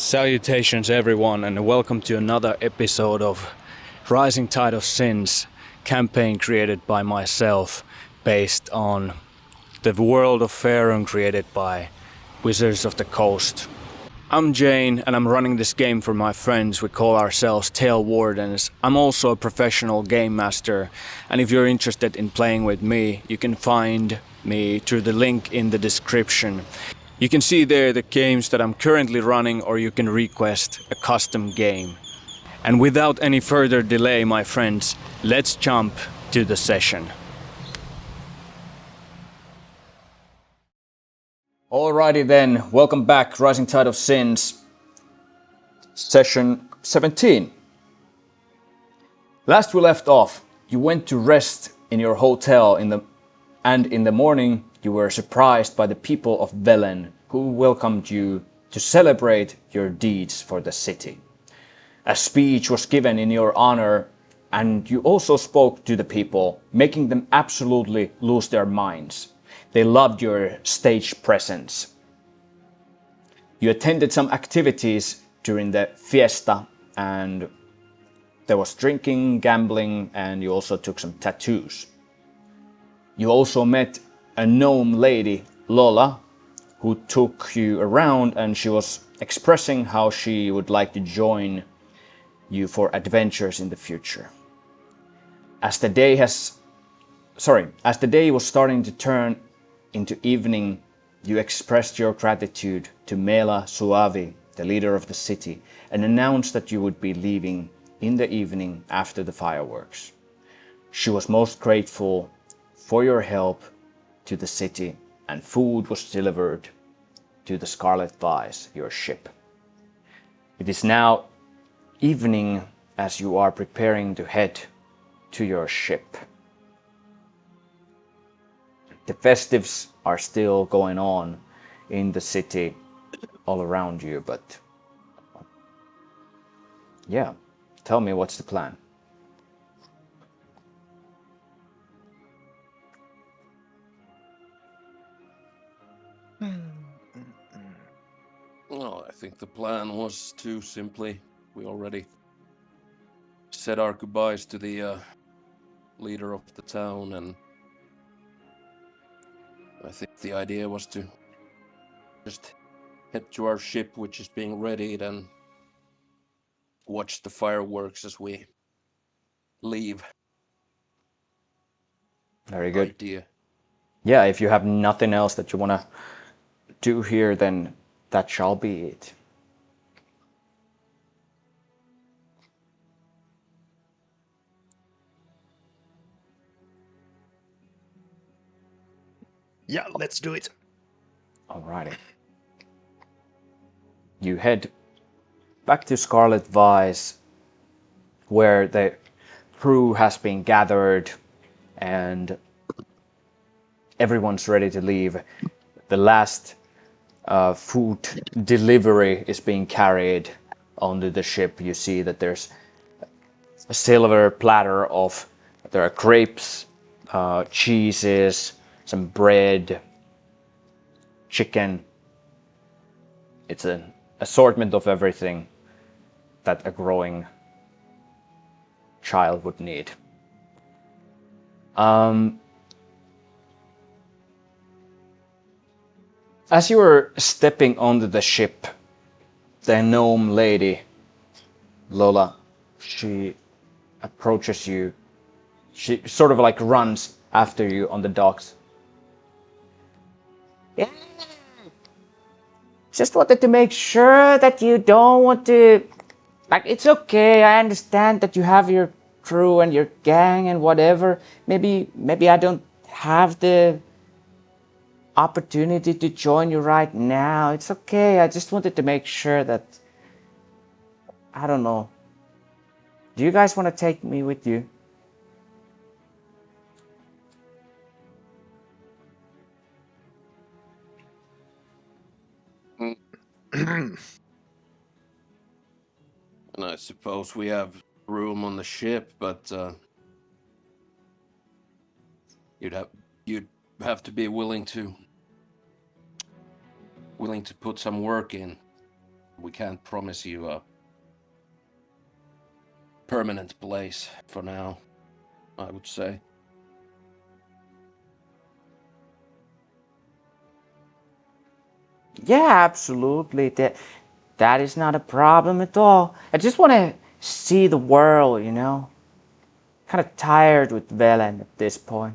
Salutations everyone and welcome to another episode of Rising Tide of Sins campaign created by myself based on the world of Faerûn created by Wizards of the Coast. I'm Jane and I'm running this game for my friends. We call ourselves Tale Wardens. I'm also a professional game master, and if you're interested in playing with me, you can find me through the link in the description. You can see there the games that I'm currently running, or you can request a custom game. And without any further delay, my friends, let's jump to the session. Alrighty then, welcome back, Rising Tide of Sins, session 17. Last we left off, you went to rest in your hotel and in the morning you were surprised by the people of Velen, who welcomed you to celebrate your deeds for the city. A speech was given in your honor, and you also spoke to the people, making them absolutely lose their minds. They loved your stage presence. You attended some activities during the fiesta, and there was drinking, gambling, and you also took some tattoos. You also met a gnome lady, Lola, who took you around, and she was expressing how she would like to join you for adventures in the future. As the day was starting to turn into evening, you expressed your gratitude to Mela Suavi, the leader of the city, and announced that you would be leaving in the evening after the fireworks. She was most grateful for your help to the city, and food was delivered to the Scarlet Vise, your ship. It is now evening as you are preparing to head to your ship. The festives are still going on in the city all around you, but yeah, tell me, what's the plan? Well, I think the plan was to simply, we already said our goodbyes to the leader of the town, and I think the idea was to just head to our ship, which is being readied, and watch the fireworks as we leave. Very good. Idea. Yeah, if you have nothing else that you want to do here, then that shall be it. Yeah, let's do it. Alrighty. You head back to Scarlet Vise, where the crew has been gathered and everyone's ready to leave. The last food delivery is being carried onto the ship. You see that there's a silver platter of, there are grapes, cheeses, some bread, chicken. It's an assortment of everything that a growing child would need. As you are stepping onto the ship, the gnome lady, Lola, she approaches you. She sort of like runs after you on the docks. Yeah. Just wanted to make sure that you don't want to... Like, it's okay, I understand that you have your crew and your gang and whatever. Maybe I don't have the opportunity to join you right now. It's okay, I just wanted to make sure that... I don't know. Do you guys want to take me with you? And I suppose we have room on the ship, but you'd have to be willing to put some work in. We can't promise you a permanent place for now, I would say. Yeah, absolutely. That is not a problem at all. I just want to see the world, you know. Kind of tired with Velen at this point.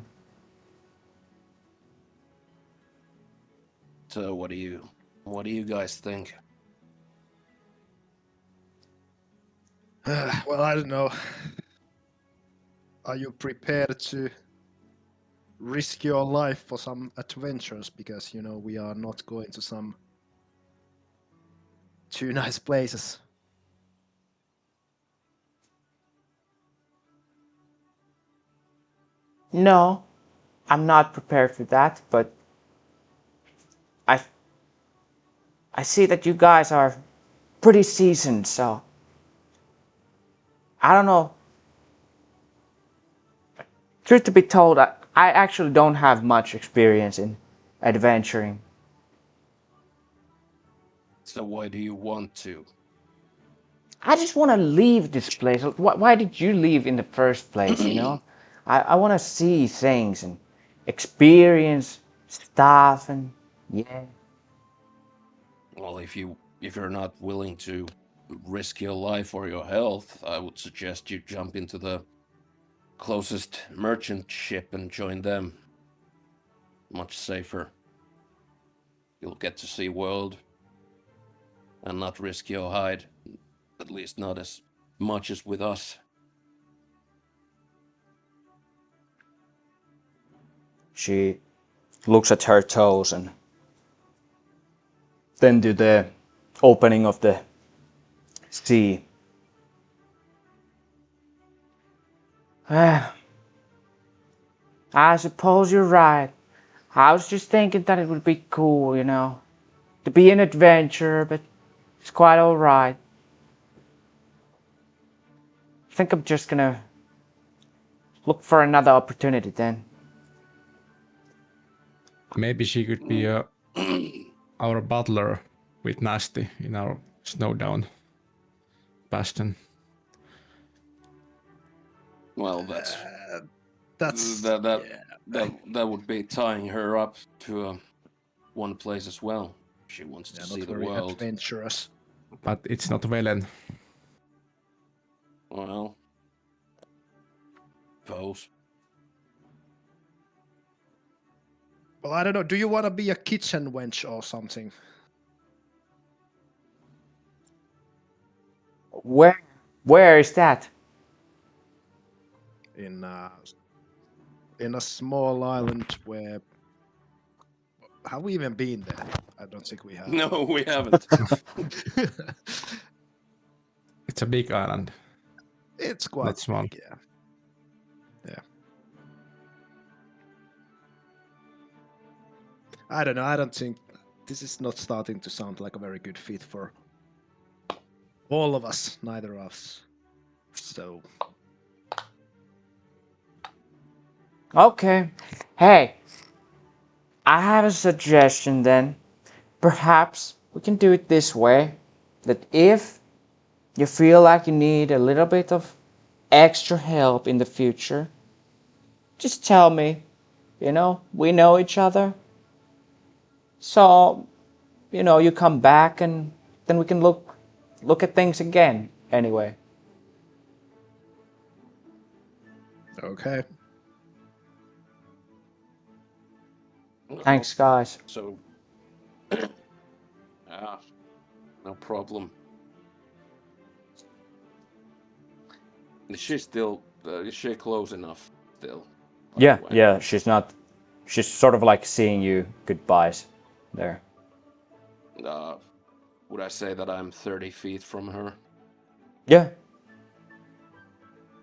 So what do you guys think? Well, I don't know. Are you prepared to risk your life for some adventures? Because, you know, we are not going to some too nice places. No, I'm not prepared for that, but I I see that you guys are pretty seasoned, so I don't know. Truth to be told, I actually don't have much experience in adventuring. So why do you want to? I just want to leave this place. Why did you leave in the first place, you know? I want to see things and experience stuff and yeah. Well, if you're not willing to risk your life or your health, I would suggest you jump into the closest merchant ship and join them. Much safer. You'll get to see world and not risk your hide. At least not as much as with us. She looks at her toes and then to the opening of the sea. I suppose you're right. I was just thinking that it would be cool, you know, to be an adventurer, but it's quite alright. I think I'm just gonna look for another opportunity then. Maybe she could be our butler with Nasty in our Snowdown bastion. Well, that's That's that would be tying her up to one place as well. She wants to see not the very world. adventurous. But it's not Velen. Well, suppose. Well, I don't know. Do you want to be a kitchen wench or something? Where is that? In a small island where have we even been there? I don't think we have. No, we haven't. It's a big island. It's quite Not small. big, yeah. I don't know. I don't think this is not starting to sound like a very good fit for all of us. Neither of us. So Okay. Hey, I have a suggestion then. Perhaps we can do it this way. That if you feel like you need a little bit of extra help in the future, just tell me. You know, we know each other. So, you know, you come back and then we can look at things again anyway. okay. Thanks, guys. So, no problem. Is she still? Is she close enough? Still. by the Yeah, way? yeah, she's sort of like seeing you goodbyes there. Would I say that I'm 30 feet from her? Yeah,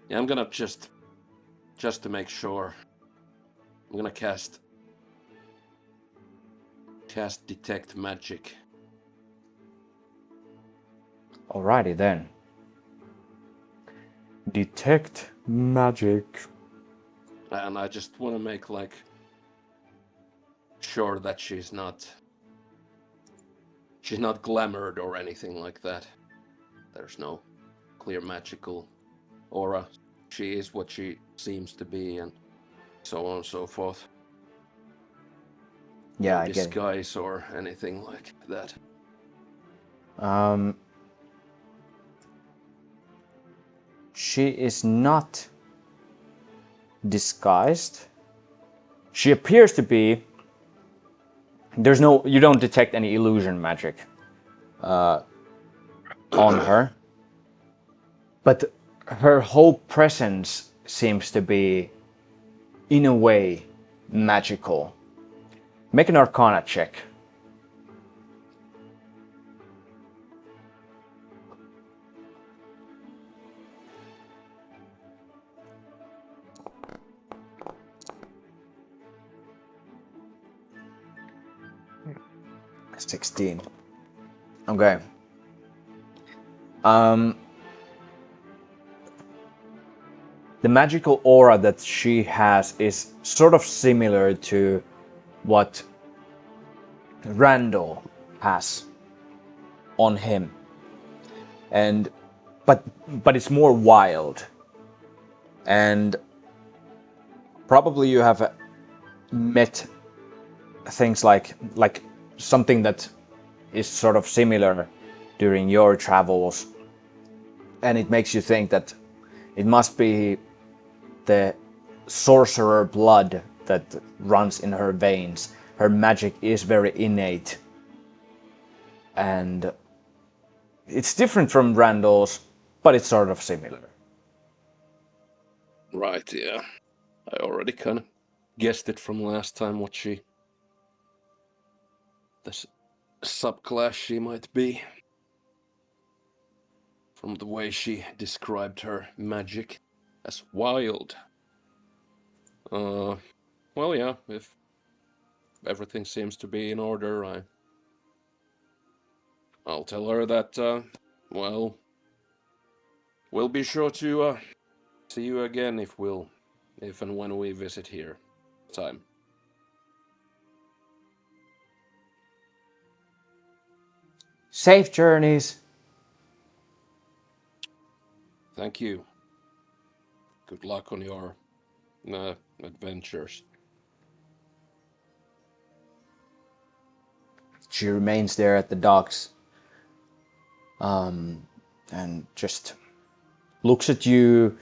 Yeah, I'm gonna just to make sure. I'm gonna cast detect magic. alrighty then. Detect magic. And I just want to make like sure that she's not She's not glamored or anything like that. There's no clear magical aura. She is what she seems to be, and so on and so forth. Yeah, No I get it. disguise or anything like that. She is not disguised. She appears to be. You don't detect any illusion magic on her, but her whole presence seems to be, in a way, magical. Make an Arcana check. Hmm. 16. Okay. The magical aura that she has is sort of similar to what Randall has on him, and but it's more wild, and probably you have met things like something that is sort of similar during your travels, and it makes you think that it must be the sorcerer blood that runs in her veins. Her magic is very innate, and it's different from Randall's, but it's sort of similar. Right, yeah. I already kind of guessed it from last time what the subclass she might be. From the way she described her magic as wild. Well, yeah, if everything seems to be in order, I'll tell her that, well, we'll be sure to see you again if and when we visit here. Time. Safe journeys. Thank you. Good luck on your adventures. She remains there at the docks, and just looks at you.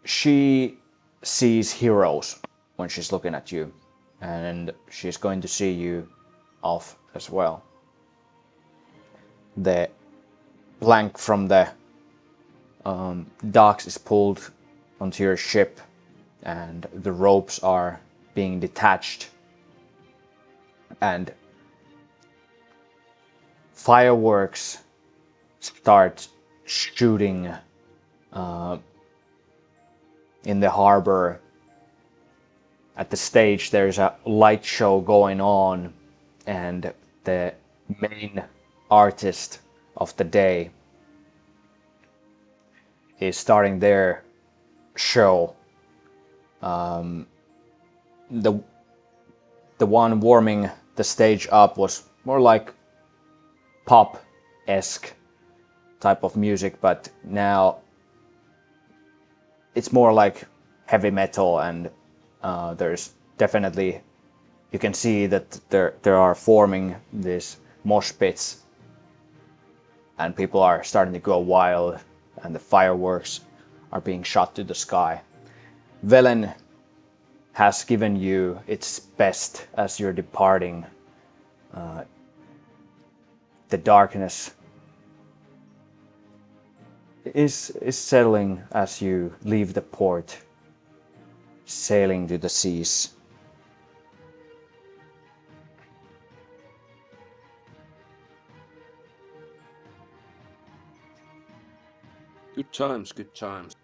She sees heroes when she's looking at you, and she's going to see you off as well. The plank from the docks is pulled onto your ship, and the ropes are being detached, and fireworks start shooting in the harbor. At the stage there's a light show going on, and the main artist of the day is starting their show. The one warming the stage up was more like pop-esque type of music, but now it's more like heavy metal, and there's definitely, you can see that there are forming these mosh pits, and people are starting to go wild, and the fireworks are being shot to the sky. Velen has given you its best as you're departing. The darkness is settling as you leave the port, sailing to the seas. Good times, good times.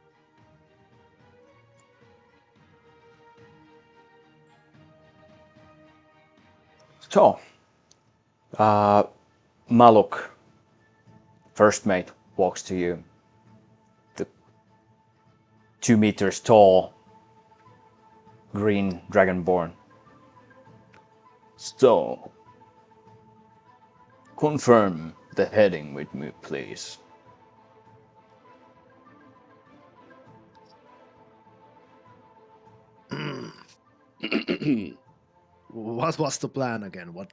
So, Maluk, first mate, walks to you. The 2 meters tall green dragonborn. So, confirm the heading with me, please? What was the plan again? What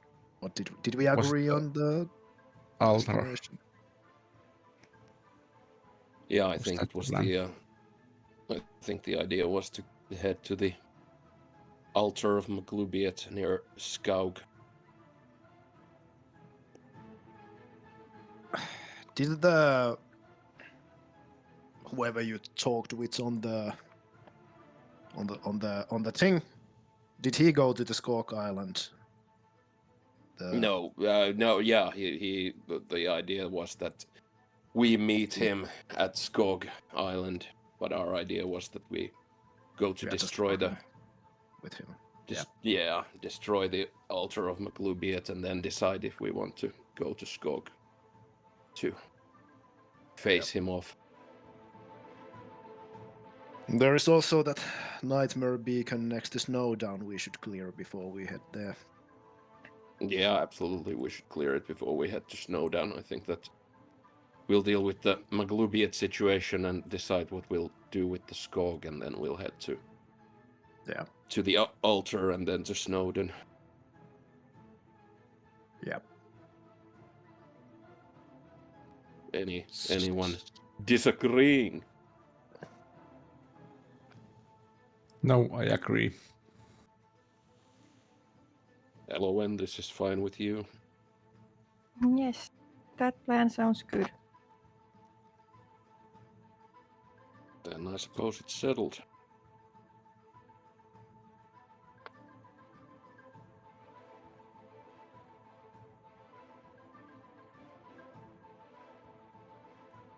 did we Was agree the on the altar. destination? Yeah, I Was think that it was the plan? I think the idea was to head to the altar of Maglubiet near Skaug. Did the whoever you talked with on the thing, did he go to the Skork Island? No, yeah, he. The idea was that we meet him at Skog Island, but our idea was that we go to We are just destroy the. working with him. Destroy the altar of Maglubiet and then decide if we want to go to Skog to face him off. There is also that nightmare beacon next to Snowdown we should clear before we head there. Yeah, absolutely. We should clear it before we head to Snowdown. I think that we'll deal with the Maglubiet situation and decide what we'll do with the Skog, and then we'll head to the altar and then to Snowdon. Yep. Anyone disagreeing? No, I agree. Elowen, this is fine with you? Yes, that plan sounds good. Then I suppose it's settled.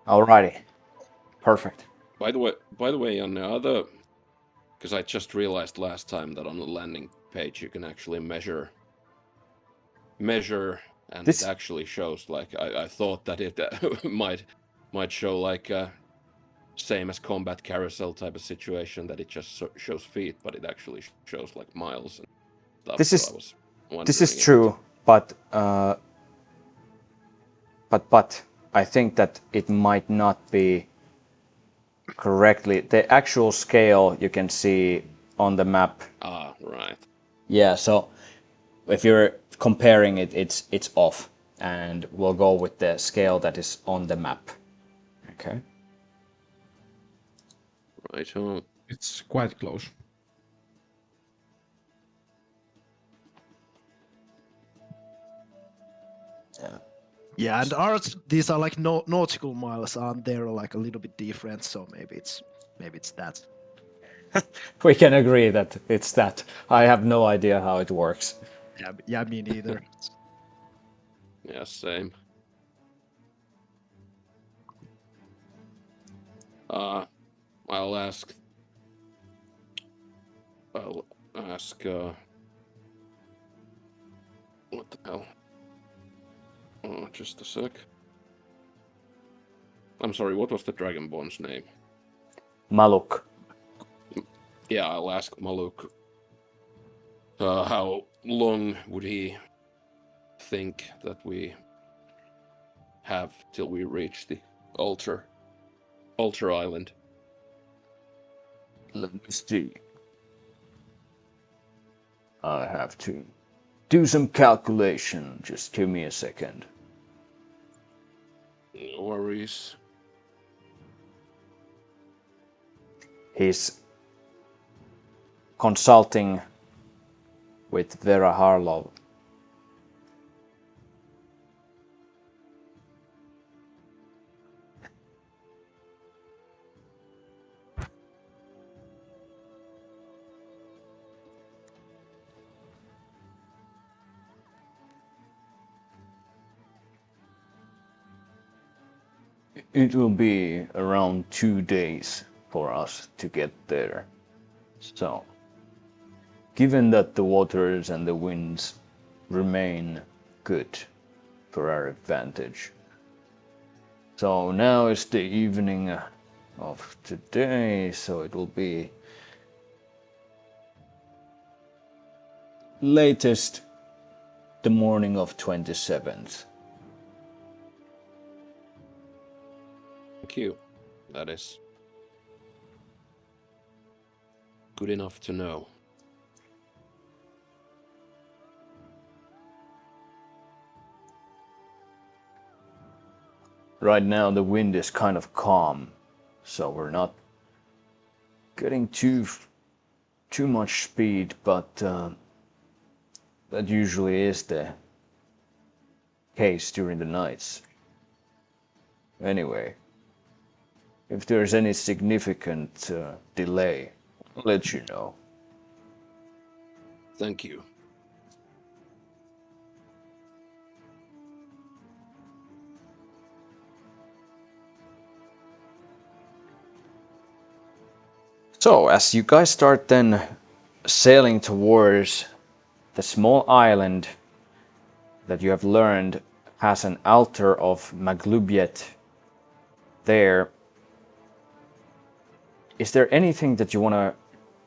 Alrighty. Perfect. By the way, on the other, because I just realized last time that on the landing page you can actually measure, and This- it actually shows. Like I thought that it might show like same as combat carousel type of situation, that it just shows feet, but it actually shows like miles and stuff. This so is- I was wondering This is if true, but I think that it might not be correctly. The actual scale you can see on the map. Right. Yeah, so if you're comparing it, it's off, and we'll go with the scale that is on the map. Okay. Right. It's quite close. Yeah, and ours, these are like nautical miles, aren't they? Like a little bit different, so maybe it's that. We can agree that it's that. I have no idea how it works. Yeah, me neither. Yeah, same. I'll ask. What the hell? Oh, just a sec. I'm sorry, what was the Dragonborn's name? Maluk. Yeah, I'll ask Maluk. How long would he think that we have till we reach the altar island? Let me see. I have to do some calculation. Just give me a second. No worries. He's consulting with Vera Harlow. It will be around 2 days for us to get there. So, given that the waters and the winds remain good for our advantage. So now is the evening of today, so it will be latest the morning of 27th. Thank you. That is good enough to know. Right now the wind is kind of calm, so we're not getting too much speed, but that usually is the case during the nights. Anyway, if there's any significant delay, I'll let you know. Thank you. So, as you guys start then sailing towards the small island that you have learned has an altar of Maglubiet there, is there anything that you want to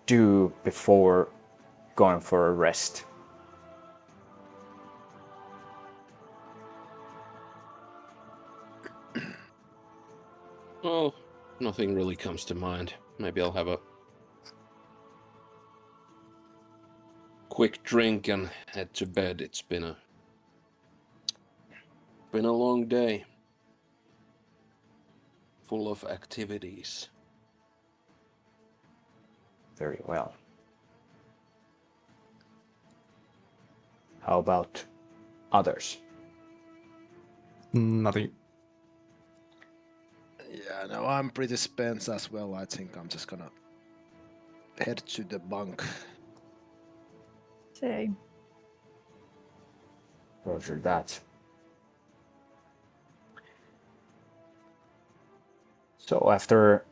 do before going for a rest? Well, nothing really comes to mind. Maybe I'll have a quick drink and head to bed. It's been a long day. Full of activities. Very well. How about others? Nothing. Yeah, no, I'm pretty spent as well. I think I'm just gonna head to the bunk. Same. Roger that. So after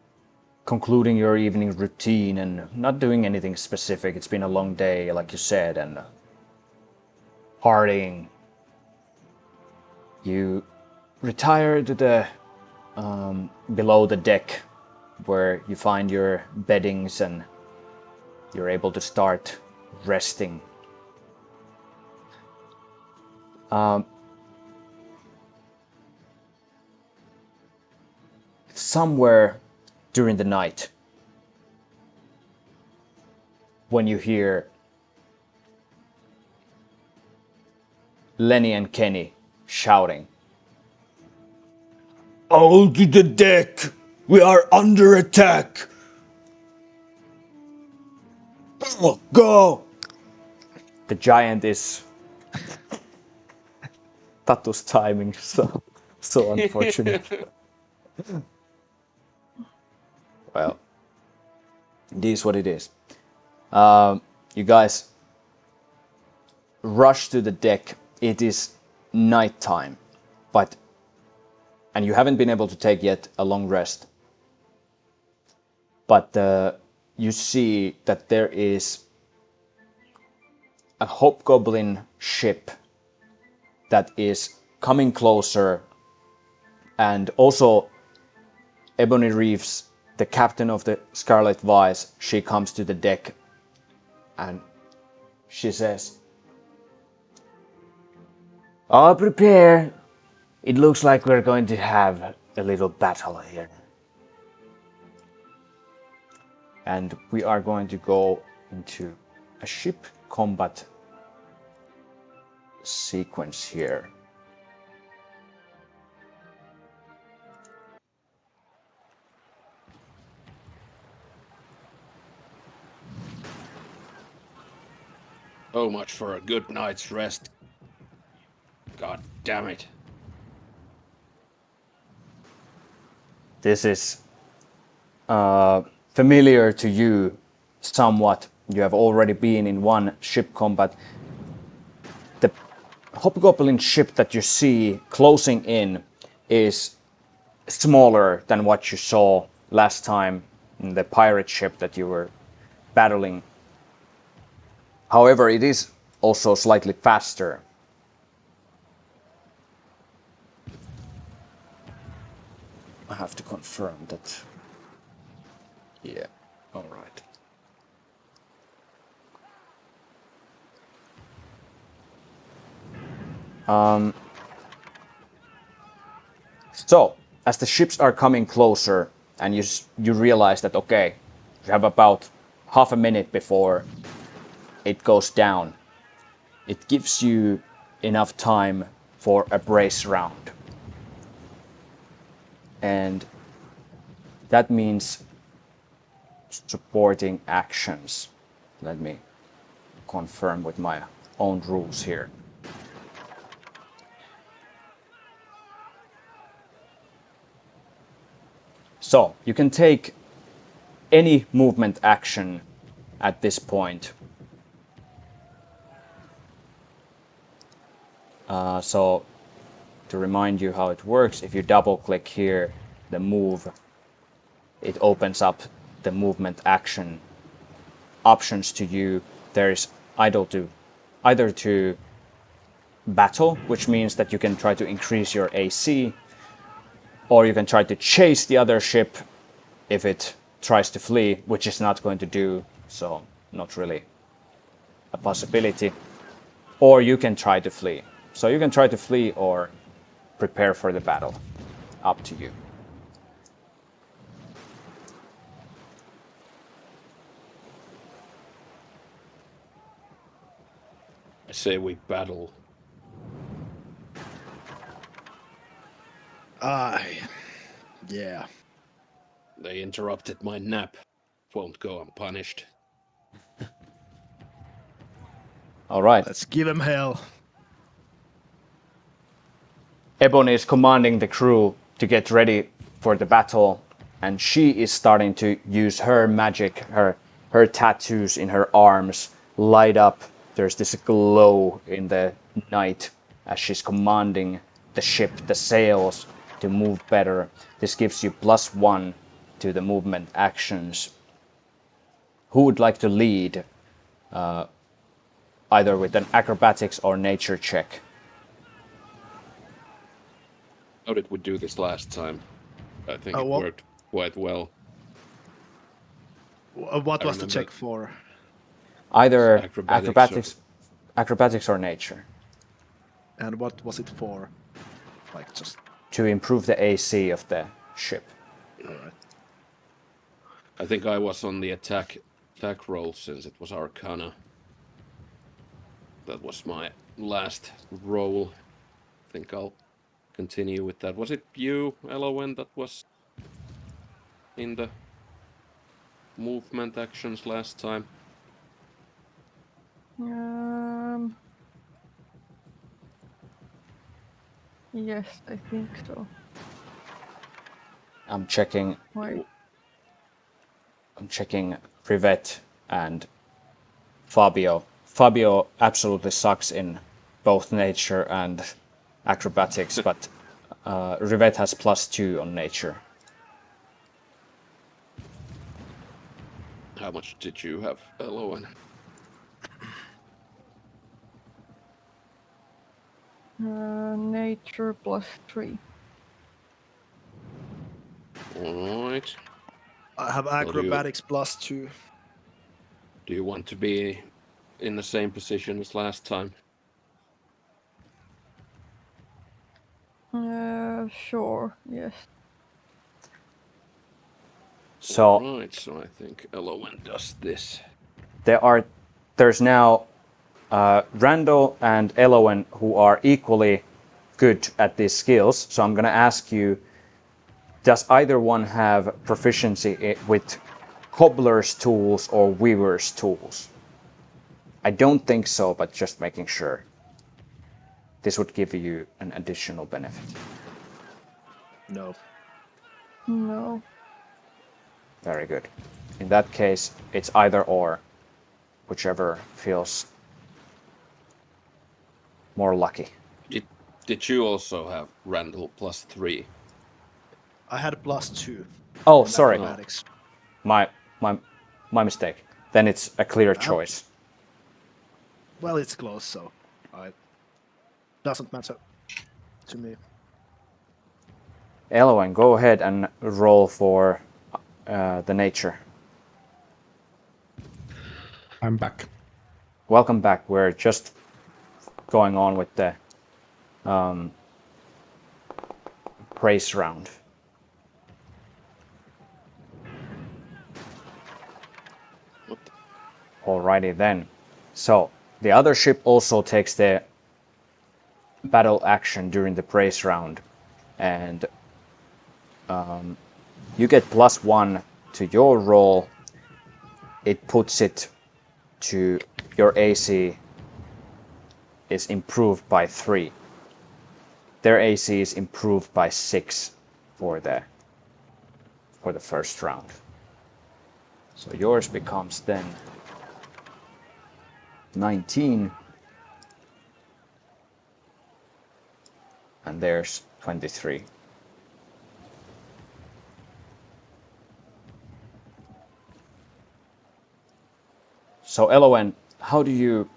concluding your evening routine and not doing anything specific, it's been a long day, like you said, and partying, you retire to the below the deck, where you find your beddings and you're able to start resting. Somewhere during the night, when you hear Lenny and Kenny shouting, "All to the deck! We are under attack! Go!" The giant is Tatu's timing, so unfortunate. Well, it is what it is. You guys rush to the deck. It is nighttime, and you haven't been able to take yet a long rest. But you see that there is a hobgoblin ship that is coming closer, and also Ebony Reeves, the captain of the Scarlet Vise, she comes to the deck and she says, "All prepare. It looks like we're going to have a little battle here." And we are going to go into a ship combat sequence here. So much for a good night's rest. God damn it. This is familiar to you somewhat. You have already been in one ship combat. The hobgoblin ship that you see closing in is smaller than what you saw last time in the pirate ship that you were battling. However, it is also slightly faster. I have to confirm that. Yeah, all right. So, as the ships are coming closer, and you realize that okay, you have about half a minute before it goes down. It gives you enough time for a brace round, and that means supporting actions. Let me confirm with my own rules here. So you can take any movement action at this point. So to remind you how it works, if you double click here, the move, it opens up the movement action options to you. There's either to battle, which means that you can try to increase your AC, or you can try to chase the other ship if it tries to flee, which is not going to do, so not really a possibility. Or you can try to flee. So you can try to flee or prepare for the battle. Up to you. I say we battle. Yeah. They interrupted my nap. Won't go unpunished. All right. Let's give him hell. Ebony is commanding the crew to get ready for the battle, and she is starting to use her magic, her tattoos in her arms light up. There's this glow in the night as she's commanding the ship, the sails, to move better. This gives you +1 to the movement actions. Who would like to lead, either with an acrobatics or nature check? How did we do this last time? I think it well- worked quite well. What was the remember. check for? Either Acrobatics acrobatics or nature, And what was it for? Like just to improve the AC of the ship. alright. I think I was on the attack roll since it was Arcana. That was my last roll. I think I'll continue with that. Was it you, Elowen, that was in the movement actions last time? Yes, I think so. I'm checking Why? Privet and Fabio. Fabio absolutely sucks in both nature and acrobatics, but Rivet has +2 on nature. How much did you have, Elowen? Nature +3. Alright. I have do you- acrobatics +2. Do you want to be in the same position as last time? Sure, yes. So Right, so I think Elowen does this. there's now Randall and Elowen who are equally good at these skills. So I'm gonna ask you, does either one have proficiency with cobbler's tools or weaver's tools? I don't think so, but just making sure. This would give you an additional benefit. No. No. Very good. In that case, it's either or, whichever feels more lucky. Did you also have Randall +3? I had +2. Oh, in sorry, acrobatics. my mistake. Then it's a clear choice. Well, it's close, so doesn't matter to me. Elowen, go ahead and roll for the nature. I'm back. Welcome back. We're just going on with the praise round. Alrighty then. So the other ship also takes the battle action during the praise round, and you get +1 to your roll. It puts it to your AC is improved by 3. Their AC is improved by 6 for the first round. So yours becomes then 19, and there's 23. So Elowen, how do you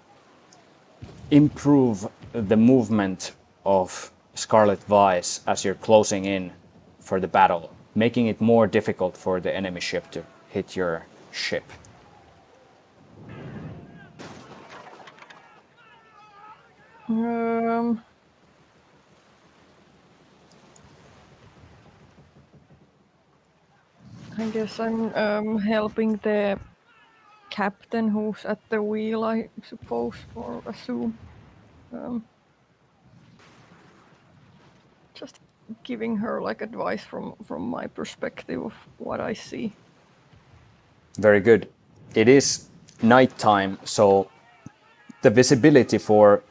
improve the movement of Scarlet Vice as you're closing in for the battle, making it more difficult for the enemy ship to hit your ship? I guess I'm helping the captain who's at the wheel, I suppose, or assume. Just giving her like advice from my perspective of what I see. Very good. It is nighttime, so the visibility for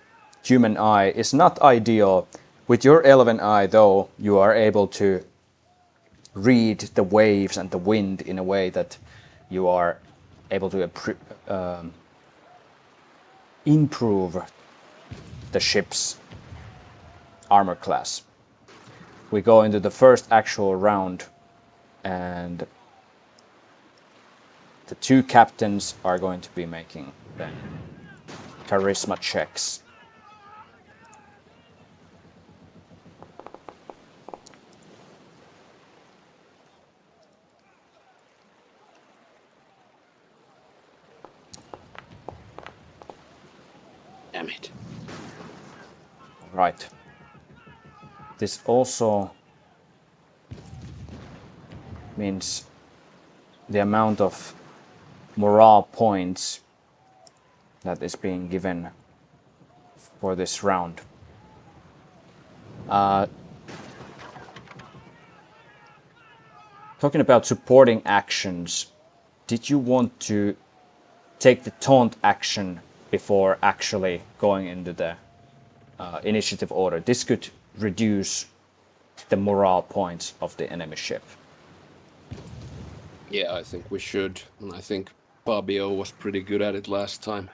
human eye is not ideal. With your elven eye, though, you are able to read the waves and the wind in a way that you are able to improve the ship's armor class. We go into the first actual round, and the 2 captains are going to be making then charisma checks. Damn it. Right. This also means the amount of morale points that is being given for this round. Talking about supporting actions, did you want to take the taunt action before actually going into the initiative order? This could reduce the morale points of the enemy ship. Yeah, I think we should. And I think Fabio was pretty good at it last time.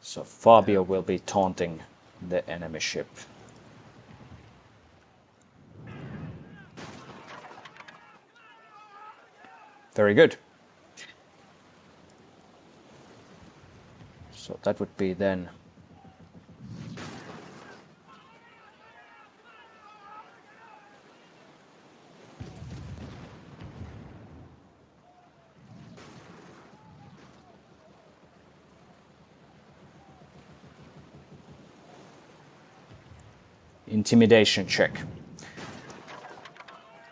So Fabio will be taunting the enemy ship. Very good. So that would be then intimidation check.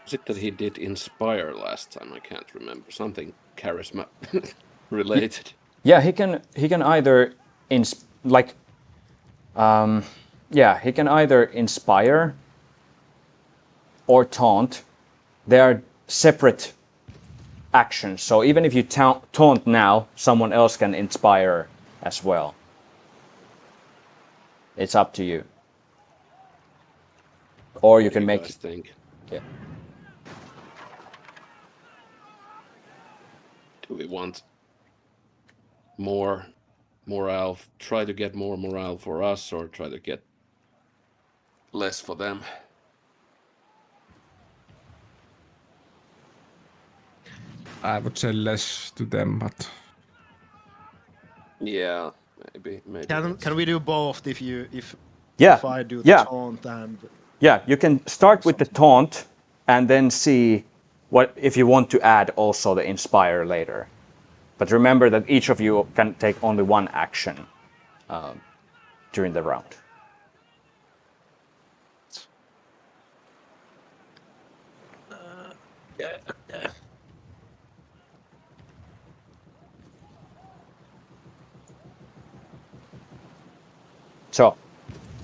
Was it that he did inspire last time? I can't remember. Something charisma related. Yeah, he can either he can either inspire or taunt. They are separate actions. So even if you taunt now, someone else can inspire as well. It's up to you. Or you can make. Guys think. Yeah. Do we want more morale? Try to get more morale for us, or try to get less for them? I would say less to them, but Yeah, maybe. Can we do both if Yeah. I do the Yeah. taunt and Yeah, you can start with the taunt and then see what if you want to add also the inspire later. But remember that each of you can take only one action during the round.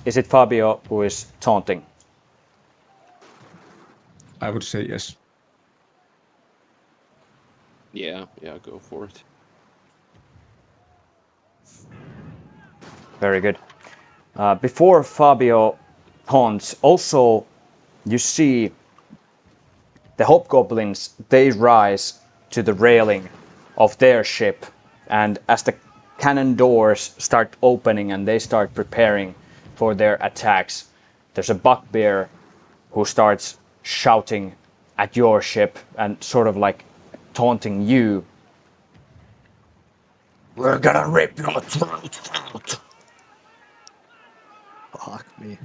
is it Fabio who is taunting? I would say yes. Yeah, go for it. Very good. Before Fabio taunts, also you see the hobgoblins, they rise to the railing of their ship, and as the cannon doors start opening and they start preparing for their attacks, there's a bugbear who starts shouting at your ship and sort of like taunting you. We're gonna rip your throat out. Fuck me.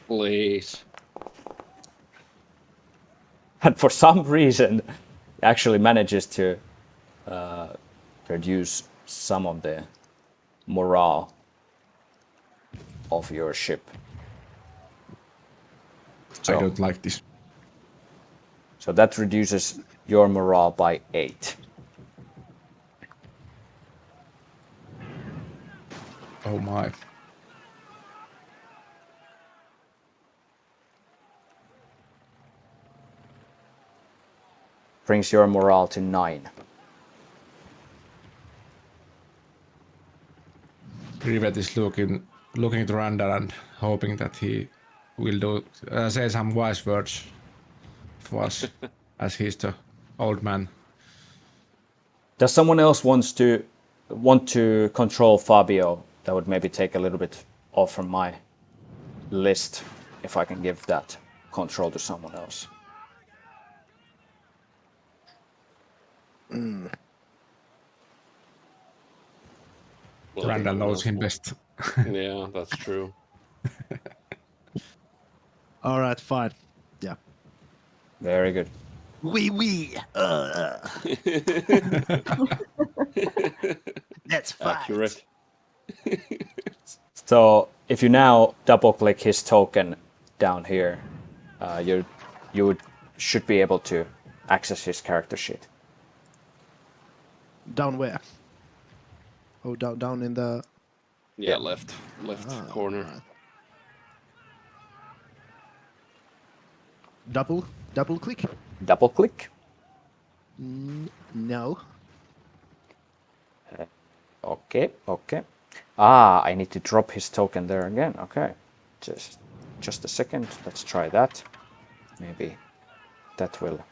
Please. And for some reason actually manages to reduce some of the morale of your ship. I don't like this. So that reduces your morale by 8. Oh my. Brings your morale to 9. Rivet is looking to Randall and hoping that he will say some wise words for us, as he's the old man. Does someone else want to control Fabio? That would maybe take a little bit off from my list if I can give that control to someone else. Well, Randall knows him best. Yeah, that's true. All right, fine. Yeah. Very good. We. Let's fight. Accurate. So if you now double click his token down here, should be able to access his character sheet. Down where? Oh, down in the. Yeah, left corner. Right. Double click? Double click. No. Okay. Ah, I need to drop his token there again. Okay, just a second. Let's try that. Maybe that will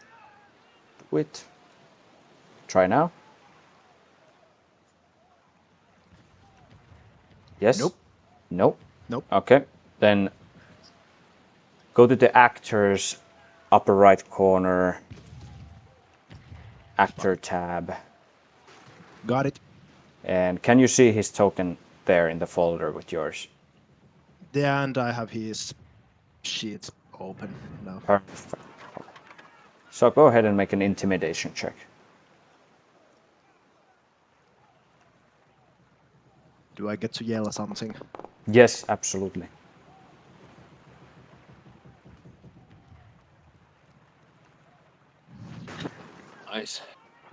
do it. Try now. Yes? Nope. Nope. Okay, then go to the actors, upper right corner, actor tab. Got it. And can you see his token there in the folder with yours? And I have his sheets open now. Perfect. So go ahead and make an intimidation check. Do I get to yell something? Yes, absolutely. Nice.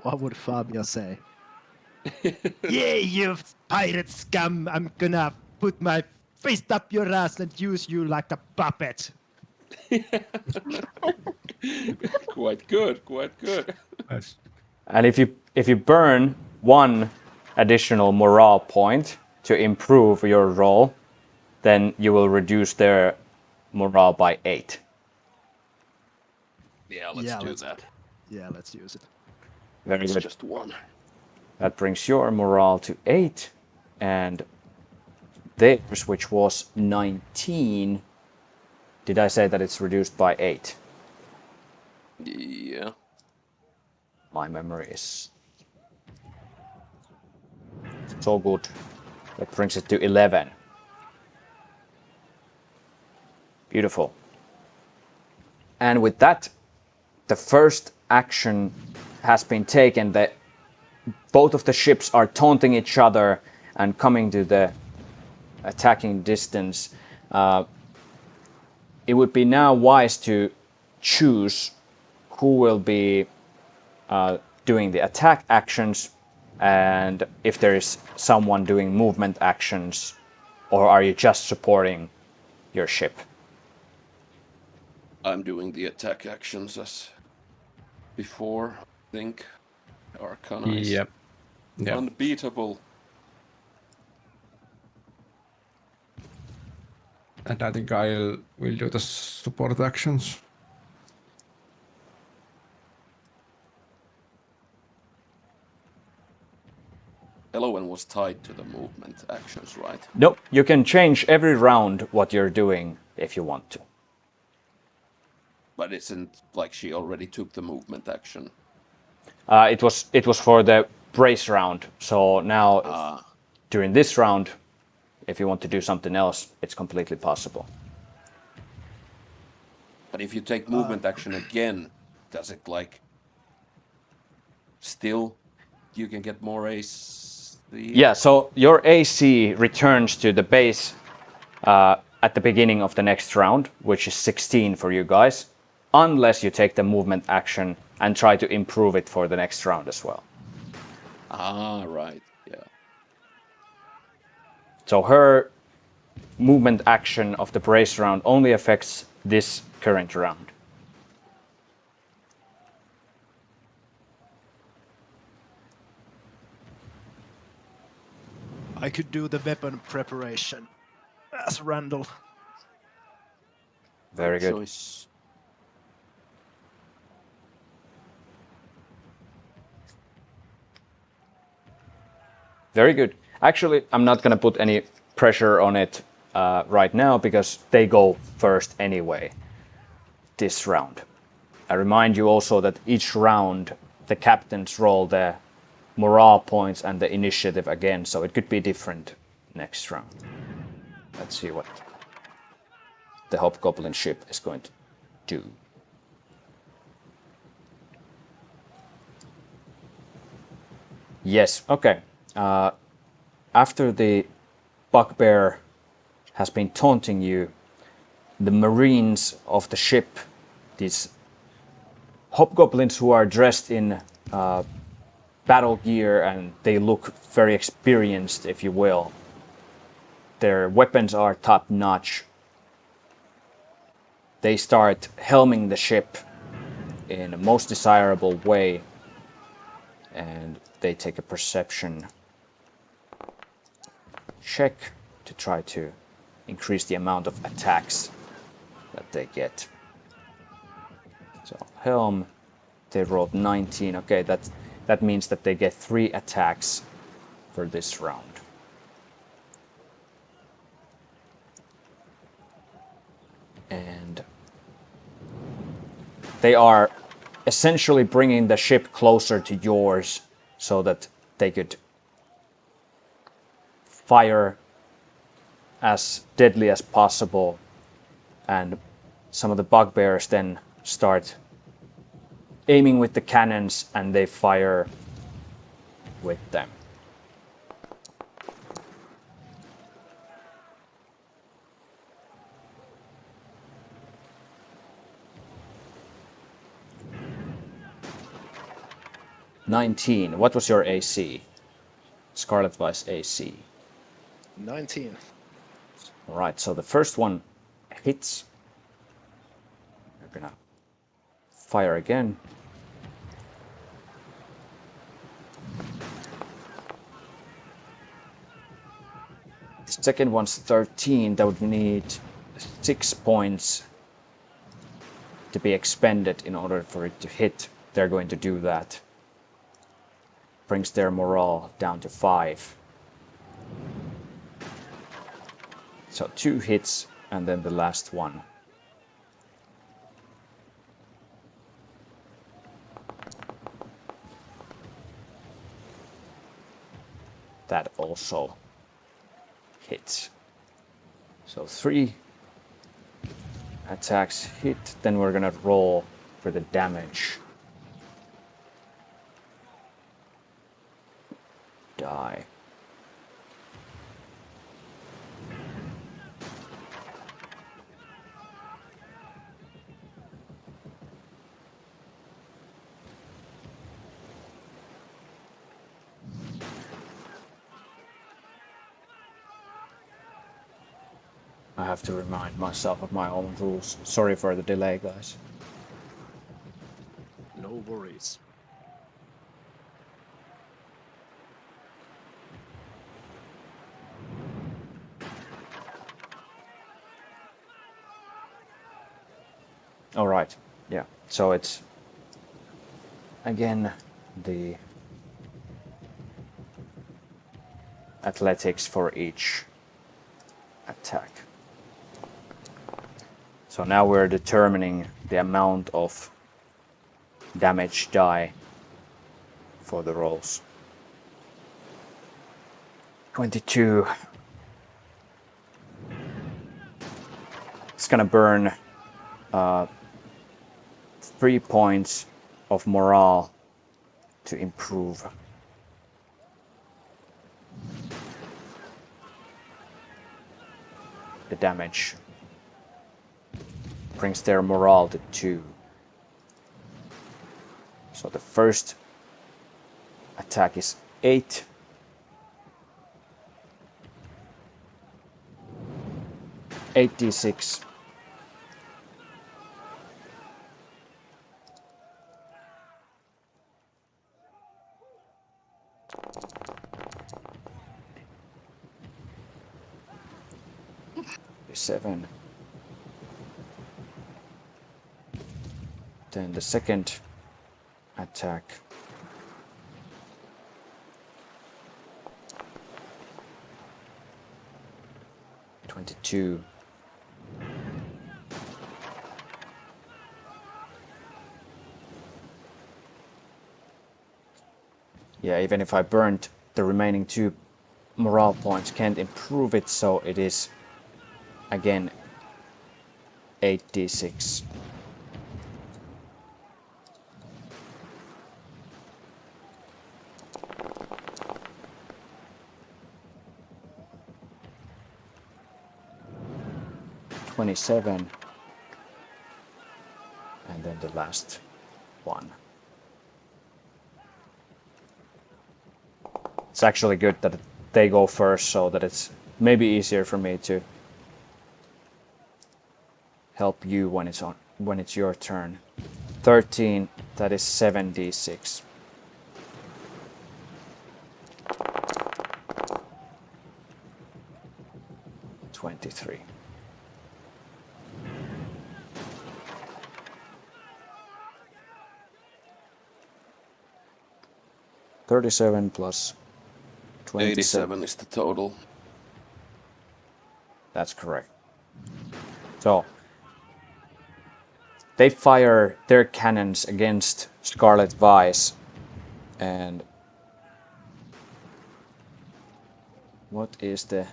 What would Fabio say? Yeah, you pirate scum! I'm gonna put my fist up your ass and use you like a puppet. Quite good. Nice. And if you burn 1 additional morale point to improve your roll, then you will reduce their morale by 8. Yeah, let's do that. Yeah, let's use it. Very It's good. just 1. That brings your morale to 8, and theirs, which was 19, did I say that it's reduced by 8? Yeah. My memory is so good. That brings it to 11. Beautiful. And with that, the first action has been taken. Both of the ships are taunting each other and coming to the attacking distance. It would be now wise to choose who will be doing the attack actions, and if there is someone doing movement actions, or are you just supporting your ship? I'm doing the attack actions as before, I think. Arcana is Yep. Yep. unbeatable. And I think will do the support actions. Velen was tied to the movement actions, right? Nope, you can change every round what you're doing if you want to. But isn't like she already took the movement action? It was for the brace round, so now during this round, if you want to do something else, it's completely possible. But if you take movement action again, does it like still you can get more AC? Yeah, so your AC returns to the base at the beginning of the next round, which is 16 for you guys, unless you take the movement action and try to improve it for the next round as well. Ah, right. Yeah. So her movement action of the brace round only affects this current round. I could do the weapon preparation as Randall. Very good. Choice. Very good. Actually, I'm not going to put any pressure on it right now because they go first anyway this round. I remind you also that each round the captains roll the morale points and the initiative again, so it could be different next round. Let's see what the Hobgoblin ship is going to do. Yes, okay. After the bugbear has been taunting you, the marines of the ship, these hobgoblins who are dressed in battle gear and they look very experienced, if you will. Their weapons are top notch. They start helming the ship in a most desirable way, and they take a perception check to try to increase the amount of attacks that they get. So helm, they rolled 19. Okay, that means that they get 3 attacks for this round. And they are essentially bringing the ship closer to yours so that they could fire as deadly as possible, and some of the bugbears then start aiming with the cannons and they fire with them. "19. What was your AC? Scarlet Vice AC. 19. Alright, so the first one hits. We're gonna fire again. The second one's 13. That would need 6 points to be expended in order for it to hit. They're going to do that. Brings their morale down to 5. So 2 hits and then the last one. That also hits. So 3 attacks hit, then we're gonna roll for the damage. Die. I have to remind myself of my own rules. Sorry for the delay, guys. No worries. All right. Yeah. So it's again the athletics for each attack. So now we're determining the amount of damage die for the rolls. 22. It's gonna burn 3 points of morale to improve. The damage brings their morale to 2. So the first attack is 8. D6. Seven. Then the second attack. $22. Yeah, even if I burned the remaining 2 morale points, can't improve it, so it is again 8d6. $27, and then the last one. It's actually good that they go first, so that it's maybe easier for me to help you when it's your turn. 13, that is 7d6. $23. $37 plus 27. 87 is the total. That's correct. So they fire their cannons against Scarlet Vice, and what is the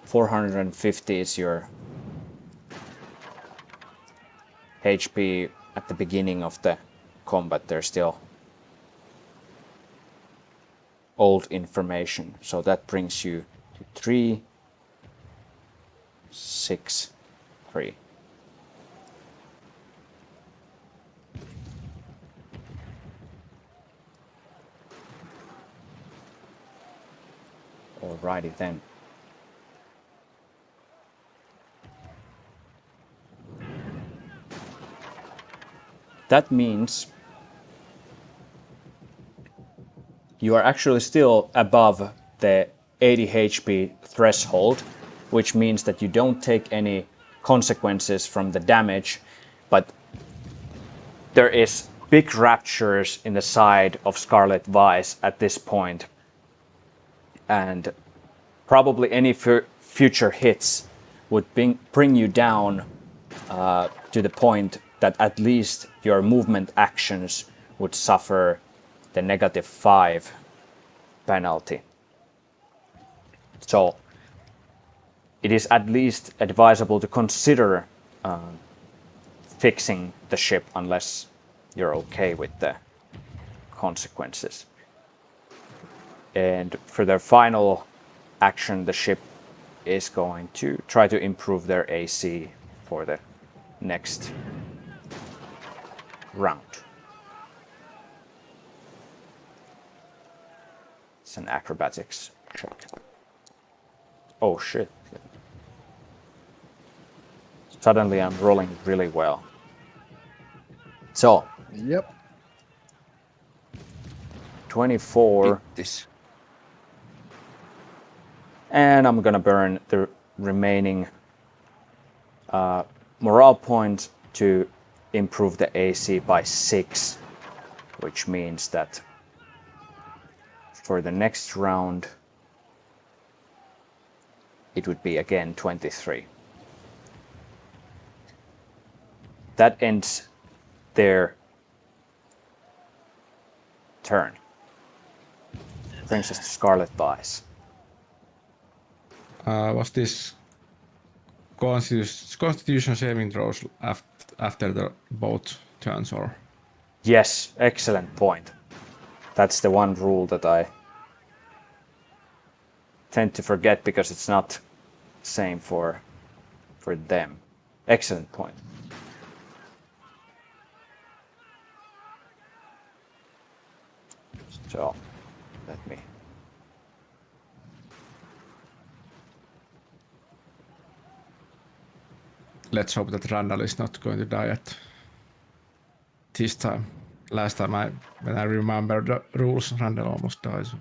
450 is your HP at the beginning of the combat. There's still old information, so that brings you to 3, 6, 3. Alrighty then. That means you are actually still above the 80 HP threshold, which means that you don't take any consequences from the damage, but there is big ruptures in the side of Scarlet Vice at this point, and probably any future hits would bring you down to the point that at least your movement actions would suffer the -5 penalty. So it is at least advisable to consider fixing the ship unless you're okay with the consequences. And for their final action, the ship is going to try to improve their AC for the next round. It's an acrobatics check. Oh shit. Suddenly I'm rolling really well. So, Yep. 24, Hit this. and I'm gonna burn the remaining morale points to improve the AC by 6, which means that for the next round it would be again 23. That ends their turn. Princess Scarlet dies. Was this Constitution saving throws after the both turns, or? Yes, excellent point. That's the one rule that I tend to forget because it's not same for them. Excellent point. So, let me. Let's hope that Randall is not going to die at this time. Last time when I remember the rules, Randall almost died. So.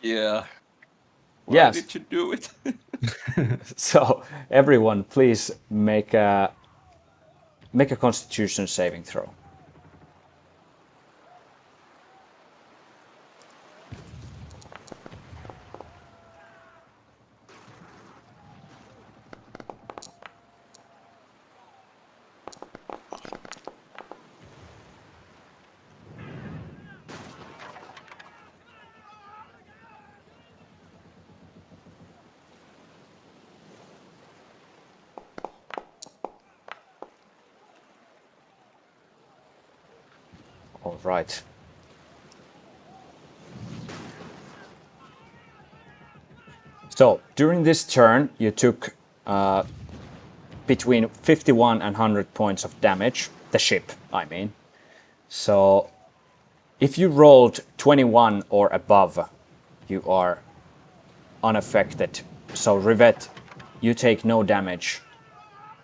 Yeah. Why Yes. did you do it? So, everyone, please make a Constitution saving throw. All right. So, during this turn, you took between 51 and 100 points of damage. The ship, I mean. So, if you rolled 21 or above, you are unaffected. So, Rivet, you take no damage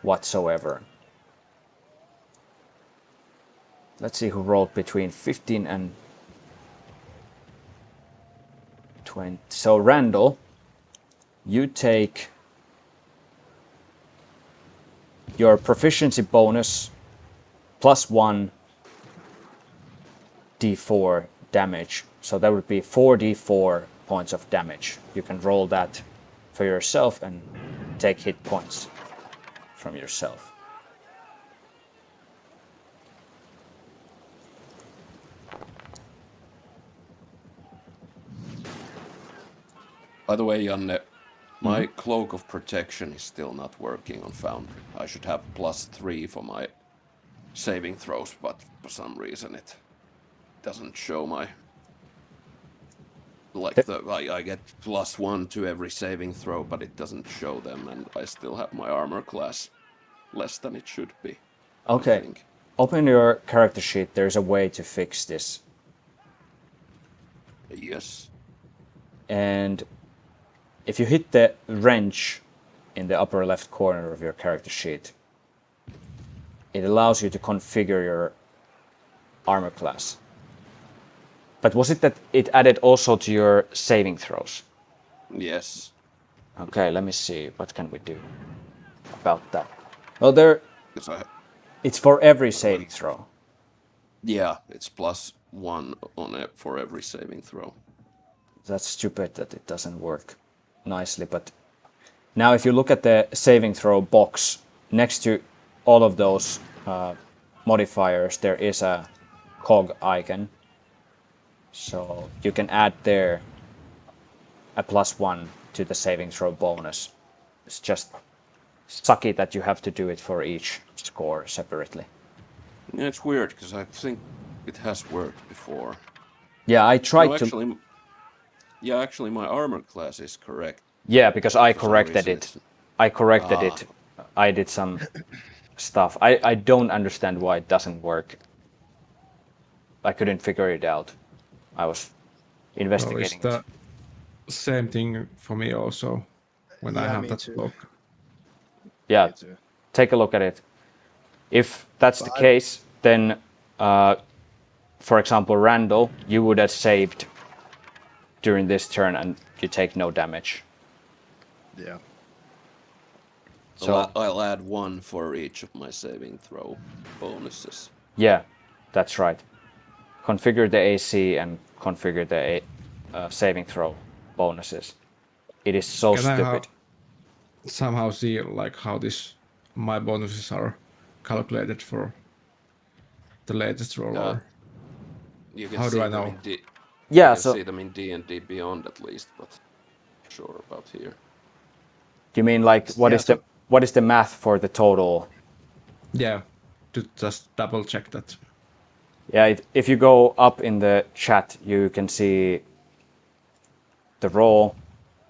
whatsoever. Let's see who rolled between 15 and 20. So, Randall, you take your proficiency bonus plus 1 d4 damage. So that would be 4d4 points of damage. You can roll that for yourself and take hit points from yourself. By the way, Janne, my cloak of protection is still not working on Foundry. I should have +3 for my saving throws, but for some reason it doesn't show my... I get +1 to every saving throw, but it doesn't show them, and I still have my armor class less than it should be. Okay. I think. Open your character sheet. There's a way to fix this. Yes. And if you hit the wrench in the upper left corner of your character sheet, it allows you to configure your armor class. But was it that it added also to your saving throws? Yes. Okay, let me see. What can we do about that? Well, it's for every saving throw. Yeah, it's +1 on it for every saving throw. That's stupid that it doesn't work nicely. But now if you look at the saving throw box, next to all of those modifiers, there is a cog icon. So you can add there a +1 to the saving throw bonus. It's just sucky that you have to do it for each score separately. Yeah, it's weird because I think it has worked before. Yeah, I tried to. Actually, my armor class is correct. Yeah, because I corrected it. I corrected it. I did some stuff. I don't understand why it doesn't work. I couldn't figure it out. I was investigating it. same thing for me also when I Yeah, have me that too. cloak. Yeah, Me too. take a look at it. If that's the But case, then, for example, Randall, you would have saved during this turn and you take no damage. yeah. So, I'll add 1 for each of my saving throw bonuses. yeah, that's right. Configure the AC and configure the saving throw bonuses. It is so Can I stupid. somehow see like how my bonuses are calculated for the latest roll, Uh, or You can how do see I them know? in you Yeah, can so see them in D&D Beyond at least, but not sure about here. you mean like Yeah, so what is the math for the total? Yeah, to just double check that. Yeah, if you go up in the chat, you can see the roll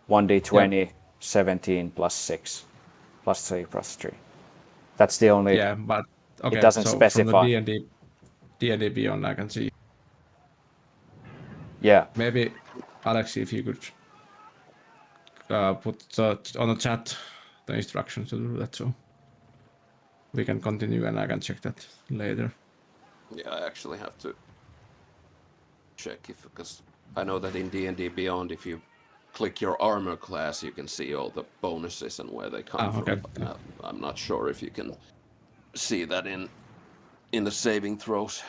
1d20, 17 plus 6, plus 3 plus 3. That's the only, Yeah, but it okay. doesn't So from the specify. D&D Beyond, I can see. Yeah, Maybe Alex, if you could put on the chat the instructions to do that, so we can continue and I can check that later. Yeah, I actually have to check because I know that in D&D Beyond, if you click your armor class, you can see all the bonuses and where they come Okay. from. But I'm not sure if you can see that in the saving throws.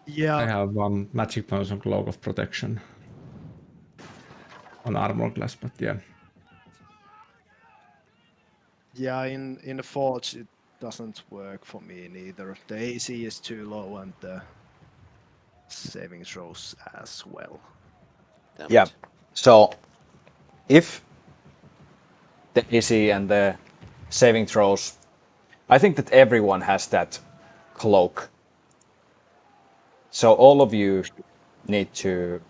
yeah, I have one magic bonus on Cloak of Protection on armor class, but yeah. yeah. In the Forge, it doesn't work for me neither. The AC is too low and the saving throws as well. Damn yeah. it. So if the AC and the saving throws, I think that everyone has that cloak. So all of you need to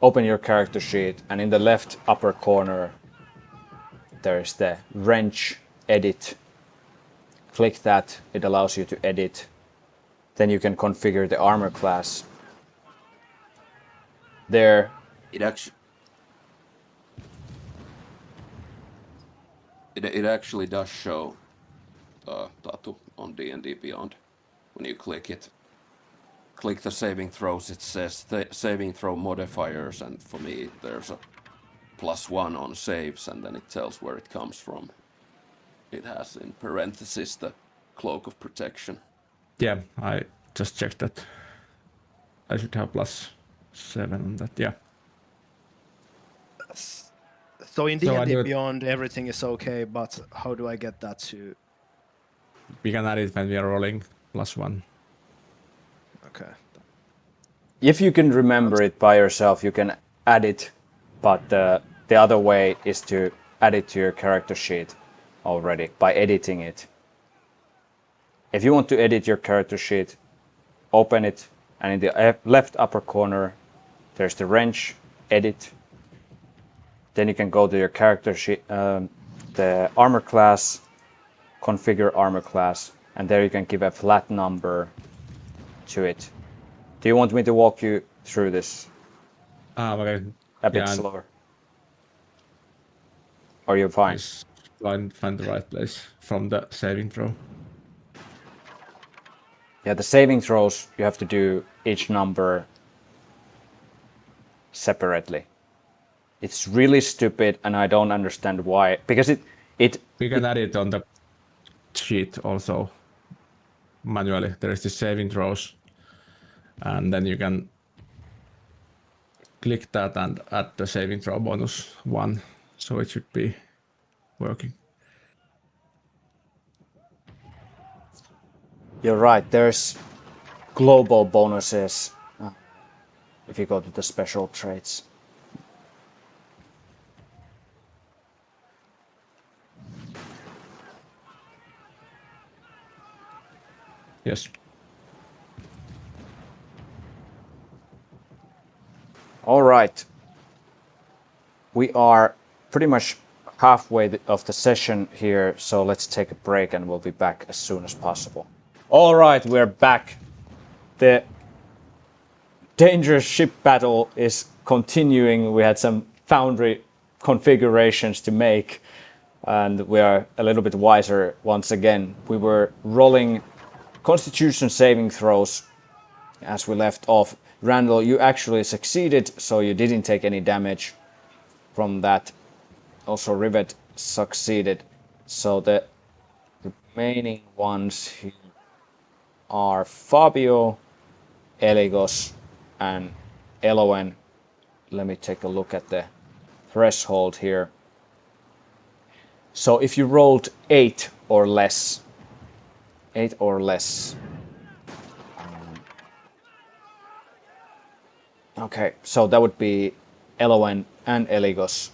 open your character sheet, and in the left upper corner there's the wrench edit. Click that, it allows you to edit. Then you can configure the armor class. There, It actually it actually does show Tatu on D&D Beyond. When you click it, click the saving throws, it says the saving throw modifiers, and for me there's a +1 on saves, and then it tells where it comes from. It has in parentheses the Cloak of Protection. Yeah, I just checked that. I should have +7 on that, yeah. So in So I D&D do it, Beyond, everything is okay, but how do I get that to? we can add it when we are rolling +1. Okay. if you can remember it by yourself, you can add it, but the other way is to add it to your character sheet already by editing it. If you want to edit your character sheet, open it, and in the left upper corner, there's the wrench, edit. Then you can go to your character sheet, the armor class, configure armor class, and there you can give a flat number to it. Do you want me to walk you through this Okay. a bit Yeah, slower? Or you're fine? just find the right place from the saving throw. Yeah, the saving throws, you have to do each number separately. It's really stupid, and I don't understand why. Because We can add it on the sheet also manually. There is the saving throws, and then you can click that and add the saving throw bonus 1, so it should be working. you're right. There's global bonuses if you go to the special traits. Yes. All right. We are pretty much halfway of the session here, so let's take a break and we'll be back as soon as possible. All right, we're back. The dangerous ship battle is continuing. We had some foundry configurations to make, and we are a little bit wiser once again. We were rolling Constitution saving throws as we left off. Randall, you actually succeeded, so you didn't take any damage from that. Also, Rivet succeeded. So the remaining ones here are Fabio, Eligos, and Elowen. Let me take a look at the threshold here. So if you rolled 8 or less, okay, so that would be Elowen and Eligos.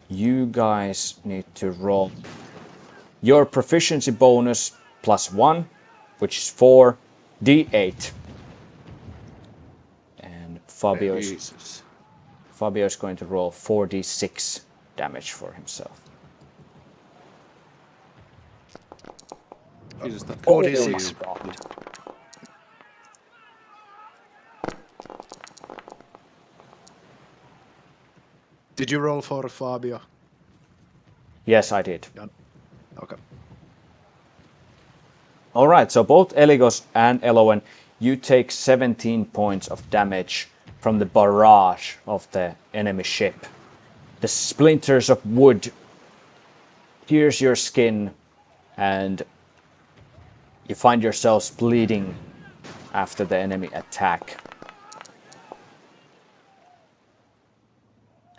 You guys need to roll your proficiency bonus +1, which is 4d8. And Fabio is going to roll 4d6 damage for himself. Jesus, that 4d6. Did you roll for Fabio? Yes, I did. Yeah. Okay. All right, so both Eligos and Elowen, you take 17 points of damage from the barrage of the enemy ship. The splinters of wood pierce your skin, and you find yourselves bleeding after the enemy attack.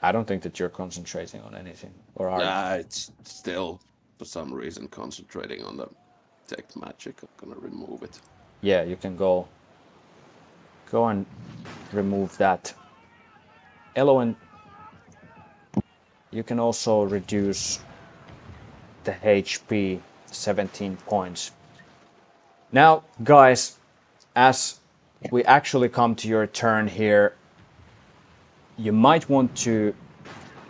I don't think that you're concentrating on anything, or are you? Nah, it's still, for some reason, concentrating on the detect magic. I'm gonna remove it. Yeah, you can go and remove that. Elowen, you can also reduce the HP 17 points. Now, guys, as we actually come to your turn here, you might want to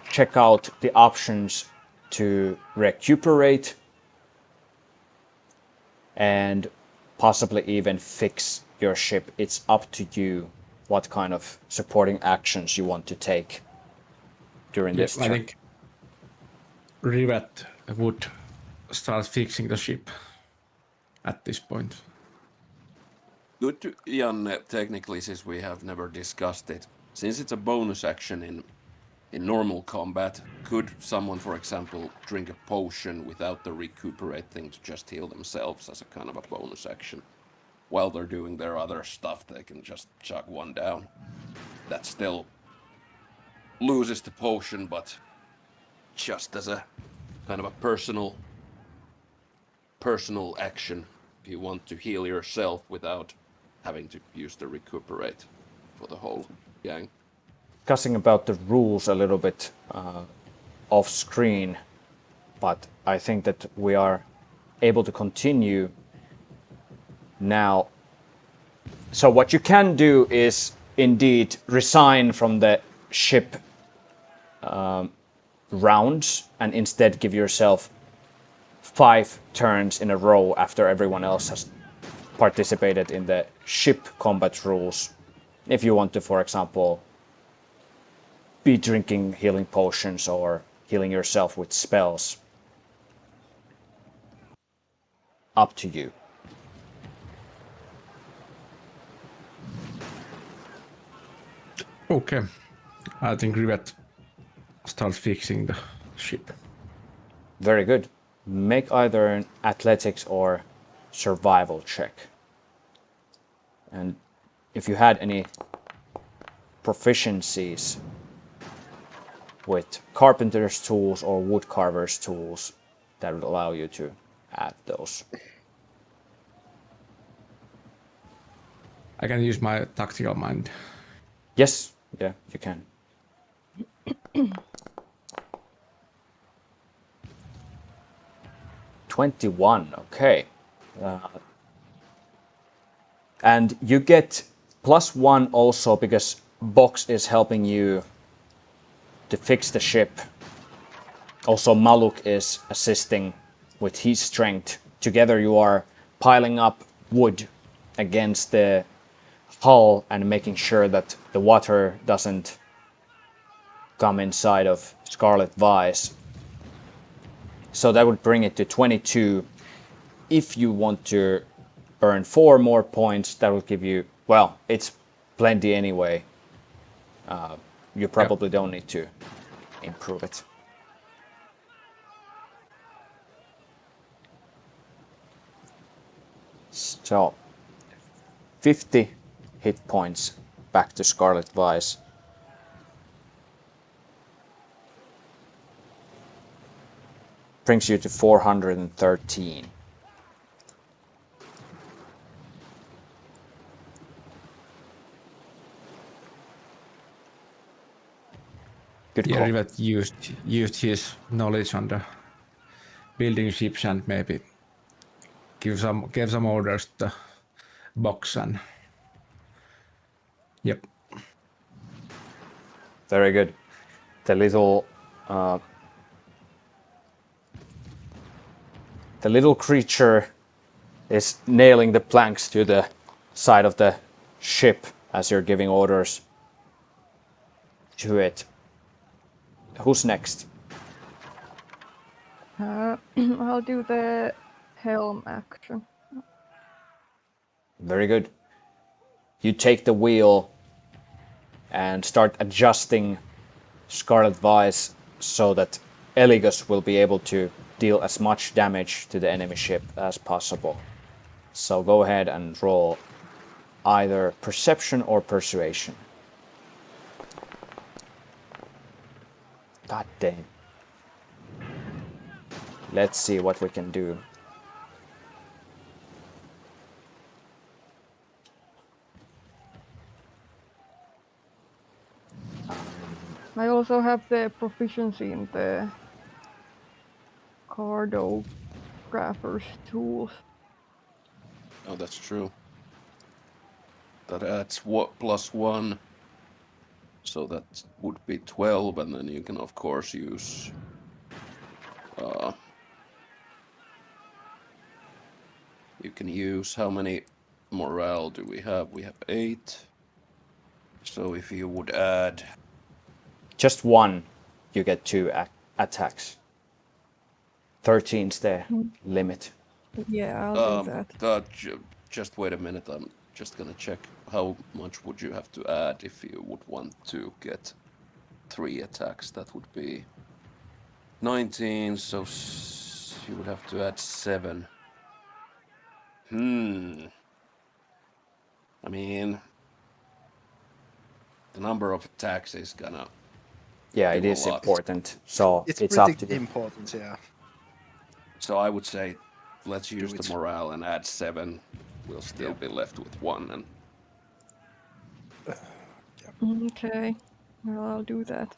check out the options to recuperate and possibly even fix your ship. It's up to you what kind of supporting actions you want to take during this I turn. think Rivet would start fixing the ship at this point. Good to, Jan, technically, since we have never discussed it, since it's a bonus action in normal combat, could someone, for example, drink a potion without the recuperate thing to just heal themselves as a kind of a bonus action? While they're doing their other stuff, they can just chug one down. That still loses the potion, but just as a kind of a personal action, if you want to heal yourself without having to use the recuperate for the whole gang. Discussing about the rules a little bit off screen, but I think that we are able to continue now. So what you can do is indeed resign from the ship rounds and instead give yourself 5 turns in a row after everyone else has participated in the ship combat rules. If you want to, for example, be drinking healing potions or healing yourself with spells. Up to you. Okay, I think Rivet starts fixing the ship. Very good. Make either an athletics or survival check. And if you had any proficiencies with carpenter's tools or woodcarver's tools, that would allow you to add those. I can use my tactical mind. Yes, yeah, you can. $21, okay. And you get +1 also because Box is helping you to fix the ship. Also, Maluk is assisting with his strength. Together you are piling up wood against the hull and making sure that the water doesn't come inside of Scarlet Vise. So that would bring it to 22. If you want to earn 4 more points, that will give you, well, it's plenty anyway. You probably don't need to improve it. So 50 hit points back to Scarlet Vise. Brings you to 413. Good Yeah, call. Rivet used his knowledge on the building ships and maybe gave some orders to the box and yep. Very good. The little creature is nailing the planks to the side of the ship as you're giving orders to it. Who's next? I'll do the helm action. Very good. You take the wheel and start adjusting Scarlet Vise so that Eligus will be able to deal as much damage to the enemy ship as possible. So go ahead and roll either perception or persuasion. God damn. Let's see what we can do. I also have the proficiency in the cartographer's tools. Oh, that's true. That adds what +1. So that would be 12, and then you can of course use you can use how many morale do we have? We have 8. So if you would add Just one, you get 2 attacks. 13's the limit. Yeah, I'll do that. just wait a minute, I'm just gonna check how much would you have to add if you would want to get 3 attacks. That would be 19, so you would have to add 7. I mean, the number of attacks is gonna Yeah, it do a is lot. important. So It's it's up to pretty you. important, yeah. So I would say let's use it. the morale and add 7. We'll still be left with 1. And Okay, well, I'll do that.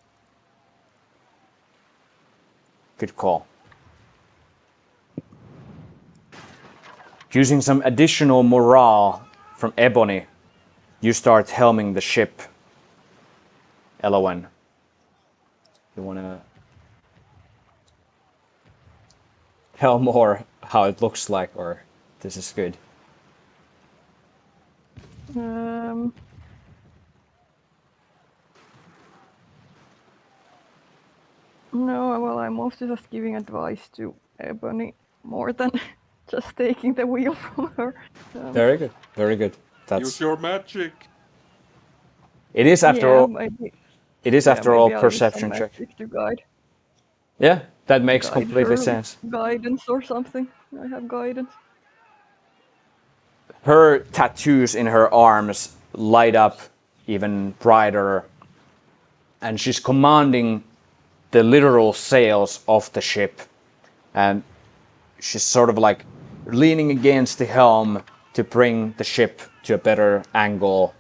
Good call. Using some additional morale from Ebony, you start helming the ship. Elowen, you want to tell more how it looks like, or this is good? No, well, I'm mostly just giving advice to Ebony more than just taking the wheel from her. Very good. Very good. use your magic. It is after yeah, all. maybe, It is yeah, after all maybe I'll use some perception check. magic to guide Yeah, that makes her completely with sense. guidance or something. I have guidance. Her tattoos in her arms light up even brighter, and she's commanding the literal sails of the ship, and she's sort of like leaning against the helm to bring the ship to a better angle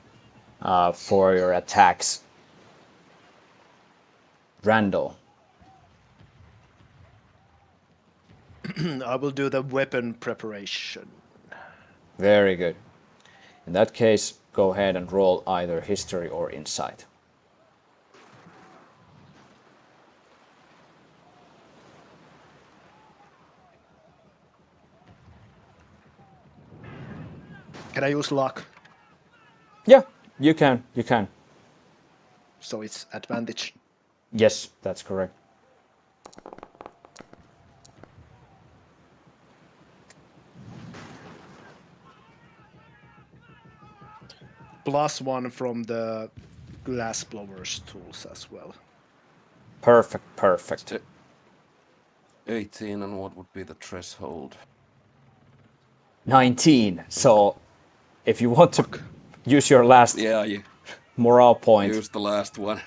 for your attacks. Randall. I will do the weapon preparation. Very good. In that case, go ahead and roll either history or insight. Can I use luck? Yeah, you can. You can. So it's advantage. Yes, that's correct. +1 from the glass blowers tools as well. Perfect, perfect. 18, and what would be the threshold? 19. So, if you want to use your last Yeah, you morale point, use the last one.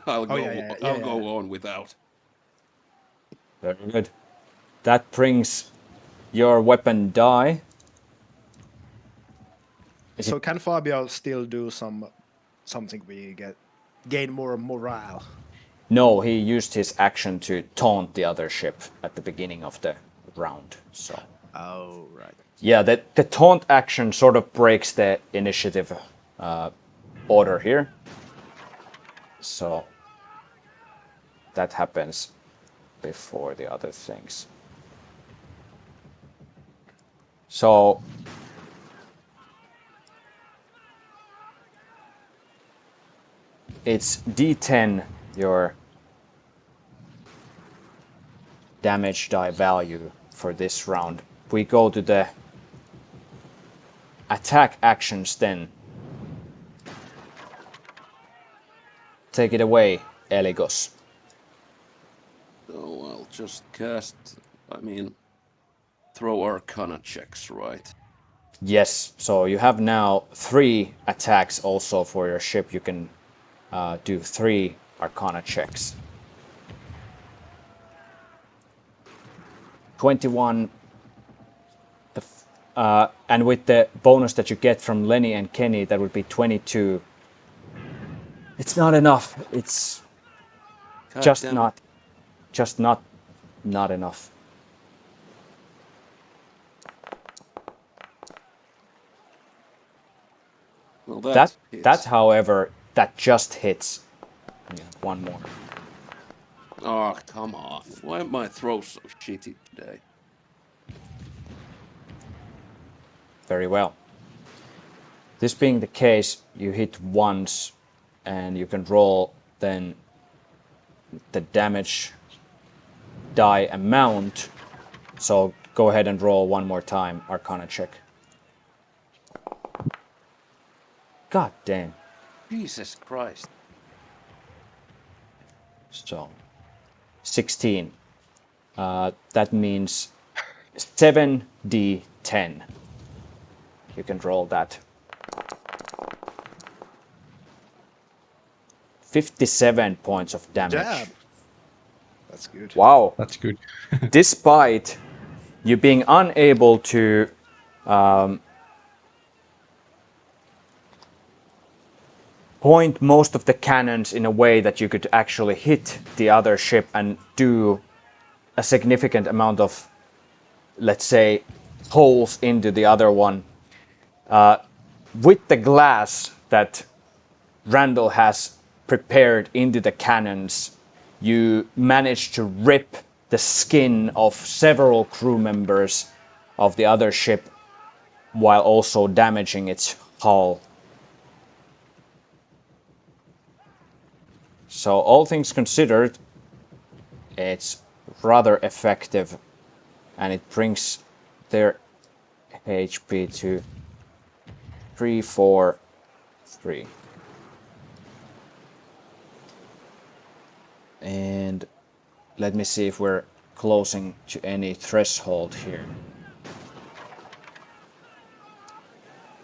I'll go on without. very good. That brings your weapon die. So can Fabio still do something we gain more morale? No, he used his action to taunt the other ship at the beginning of the round. So Oh, right. yeah, the taunt action sort of breaks the initiative order here. So that happens before the other things. So it's D10, your damage die value for this round. We go to the attack actions then. Take it away, Eligos. So I'll just cast, throw Arcana checks, right? Yes, so you have now 3 attacks also for your ship. You can do 3 Arcana checks. 21, and with the bonus that you get from Lenny and Kenny, that would be 22. It's not enough. It's God just damn not, it. just not enough. Well, that hits. However, that just hits. Yeah, one more. Oh, come on. Why am I throw so shitty today? Very well. This being the case, you hit once, and you can roll then the damage die amount. So go ahead and roll one more time, Arcana check. God damn. Jesus Christ. So 16. That means 7d10. You can roll that. 57 points of damage. Damn. That's good. Wow. That's good. Despite you being unable to point most of the cannons in a way that you could actually hit the other ship and do a significant amount of, let's say, holes into the other one. With the glass that Randall has prepared into the cannons, you manage to rip the skin of several crew members of the other ship while also damaging its hull. So all things considered, it's rather effective, and it brings their HP to 343. And let me see if we're closing to any threshold here.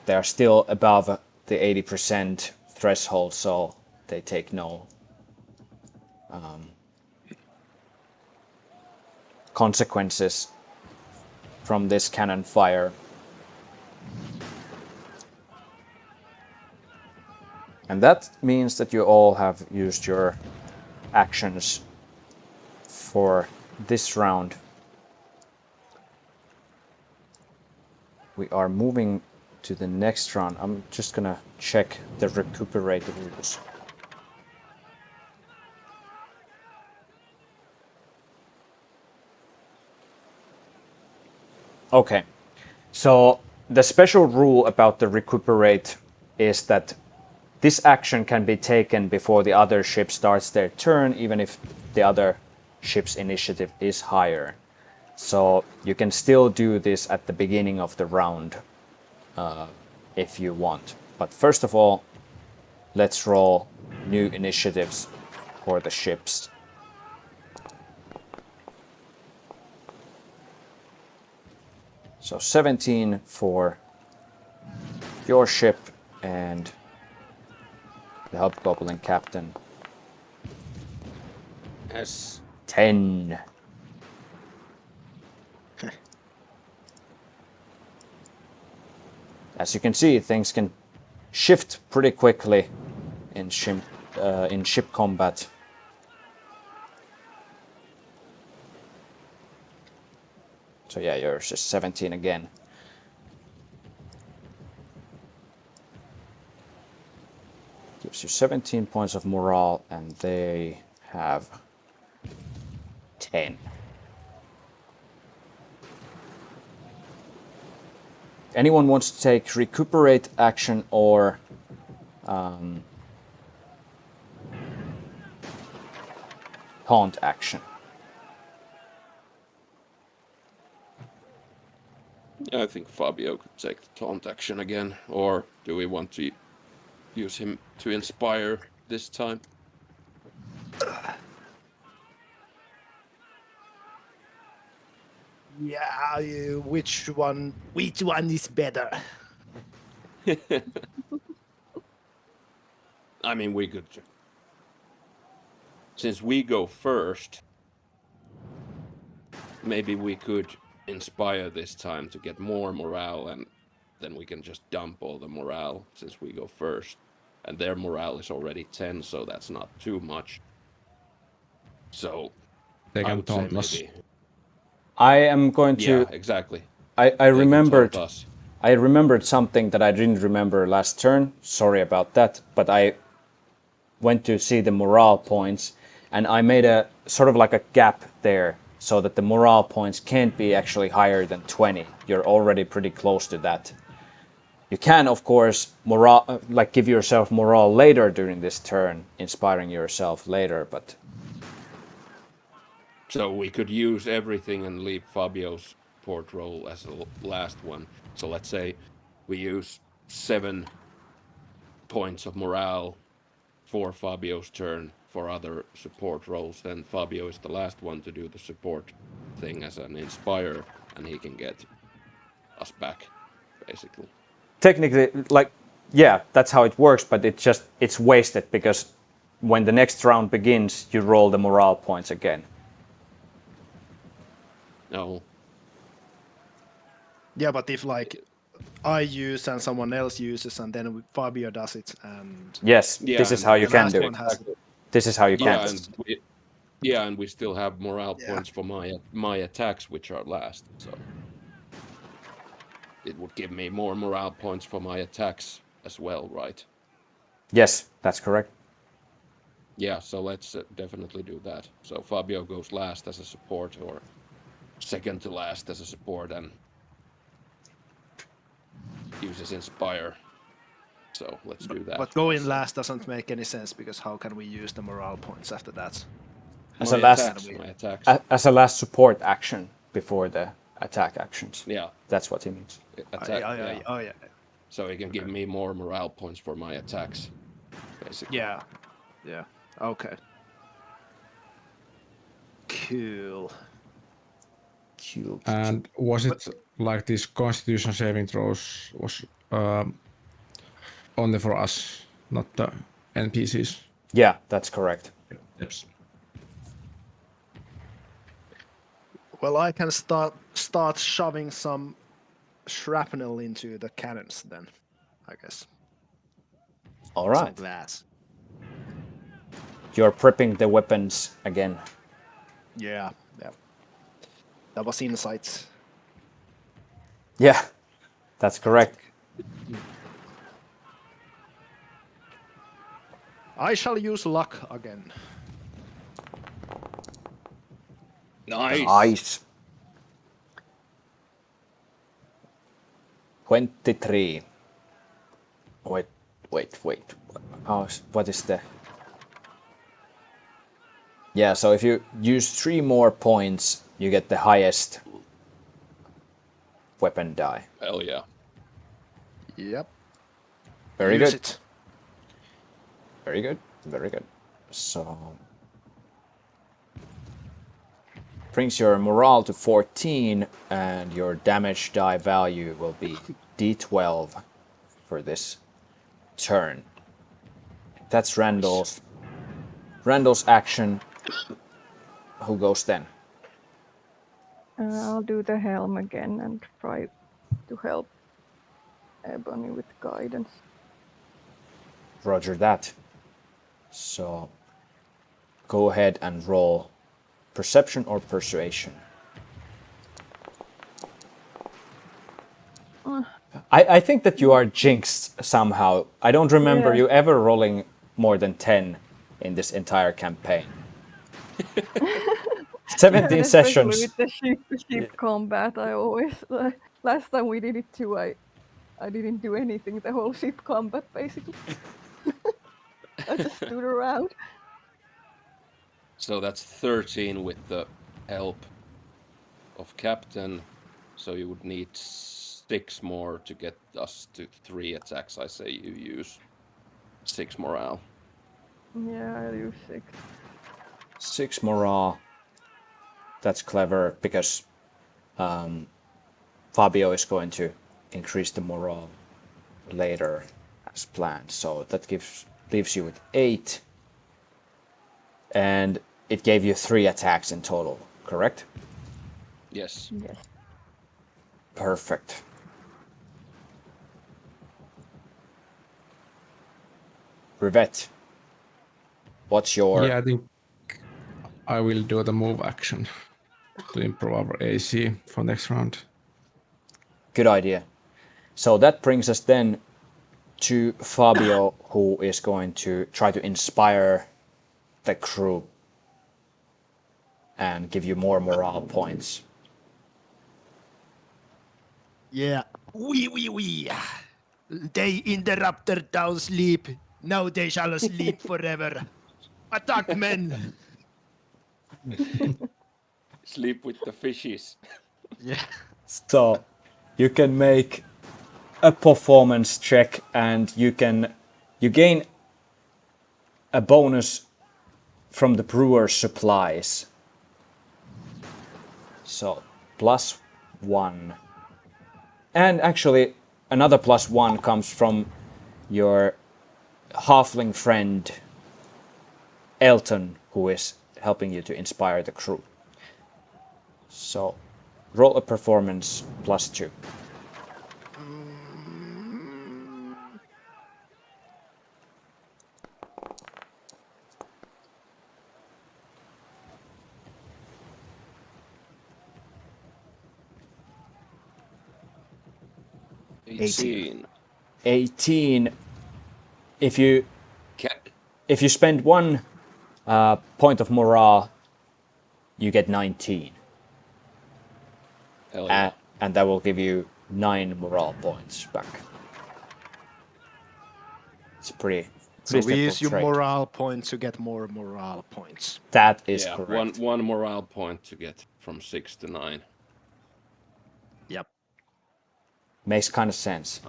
They are still above the 80% threshold, so they take no consequences from this cannon fire. And that means that you all have used your actions for this round. We are moving to the next round. I'm just gonna check the recuperate rules. Okay, so the special rule about the recuperate is that this action can be taken before the other ship starts their turn, even if the other ship's initiative is higher. So you can still do this at the beginning of the round if you want. But first of all, let's roll new initiatives for the ships. So 17 for your ship and the Hobgoblin captain. Yes. 10. As you can see, things can shift pretty quickly in ship combat. So yeah, yours is 17 again. Gives you 17 points of morale, and they have 10. Anyone wants to take recuperate action or taunt action? I think Fabio could take the taunt action again, or do we want to use him to inspire this time? Yeah, which one is better? I mean, we could, since we go first, maybe we could inspire this time to get more morale, and then we can just dump all the morale since we go first. And their morale is already 10, so that's not too much. So They I can would say taunt us. maybe. I am going to. Yeah, exactly. I They can remembered. taunt us. I remembered something that I didn't remember last turn. Sorry about that, but I went to see the morale points, and I made a sort of like a gap there, so that the morale points can't be actually higher than 20. You're already pretty close to that. You can, of course, give yourself morale later during this turn, inspiring yourself later, but So we could use everything and leave Fabio's support role as the last one. So let's say we use 7 points of morale for Fabio's turn for other support roles. Then Fabio is the last one to do the support thing as an inspire, and he can get us back, basically. technically, yeah, that's how it works, but it's wasted because when the next round begins, you roll the morale points again. No. Yeah, but if I use and someone else uses and then Fabio does it and Yes, Yeah, this is and how you the can last do one it. has This is how you Yeah, can. and we still have morale points for my attacks, which are last. So it would give me more morale points for my attacks as well, right? Yes, that's correct. Yeah, so let's definitely do that. So Fabio goes last as a support, or second to last as a support, and uses inspire. So let's do that. But going last doesn't make any sense because how can we use the morale points after that? As My a last attacks, my attacks. as a last support action before the attack actions. Yeah, That's what he means. attack. Yeah. Yeah. Oh yeah. So he can give me more morale points for my attacks, basically. Yeah. Yeah. Okay. Cool. Cute. And was it like this Constitution saving throws was only for us, not the NPCs? Yeah, that's correct. Yes. Well, I can start shoving some shrapnel into the cannons then, I guess. All Some right. glass. You're prepping the weapons again. Yeah. That was insights. Yeah, that's correct. I shall use luck again. Nice. Nice. 23. Wait. what is the... Yeah, so if you use 3 more points, you get the highest weapon die. Hell yeah. Yep. Very Use good. it. Very good. Very good. So... brings your morale to 14, and your damage die value will be d12 for this turn. That's Randall's action. Who goes then? I'll do the helm again and try to help Ebony with guidance. Roger that. So go ahead and roll perception or persuasion. I think that you are jinxed somehow. I don't remember Yeah. you ever rolling more than 10 in this entire campaign. 17 And sessions. especially with the ship combat, I always last time we did it too. I didn't do anything the whole ship combat basically. I just stood around. So that's 13 with the help of Captain. So you would need 6 more to get us to 3 attacks. I say you use 6 morale. Yeah, I'll use 6. 6 morale. That's clever because Fabio is going to increase the morale later as planned. So that leaves you with 8. And it gave you 3 attacks in total, correct? Yes. Yes. Perfect. Rivette, what's your... Yeah, I think I will do the move action to improve our AC for next round. Good idea. So that brings us then to Fabio, who is going to try to inspire the crew and give you more morale points. Yeah. We. They interrupted our sleep. Now they shall sleep forever. Attack, men! Sleep with the fishes. Yeah. So you can make a performance check, and you gain a bonus from the brewer's supplies. So +1. And actually another +1 comes from your halfling friend Elton, who is helping you to inspire the crew. So roll a performance +2. Eighteen. 18. If you Ca- spend 1 point of morale, you get 19. Hell yeah. And that will give you 9 morale points back. It's pretty So we simple use your trade. morale points to get more morale points. That is Yeah, correct. one morale point to get from 6 to 9. Yep. Makes kind of sense.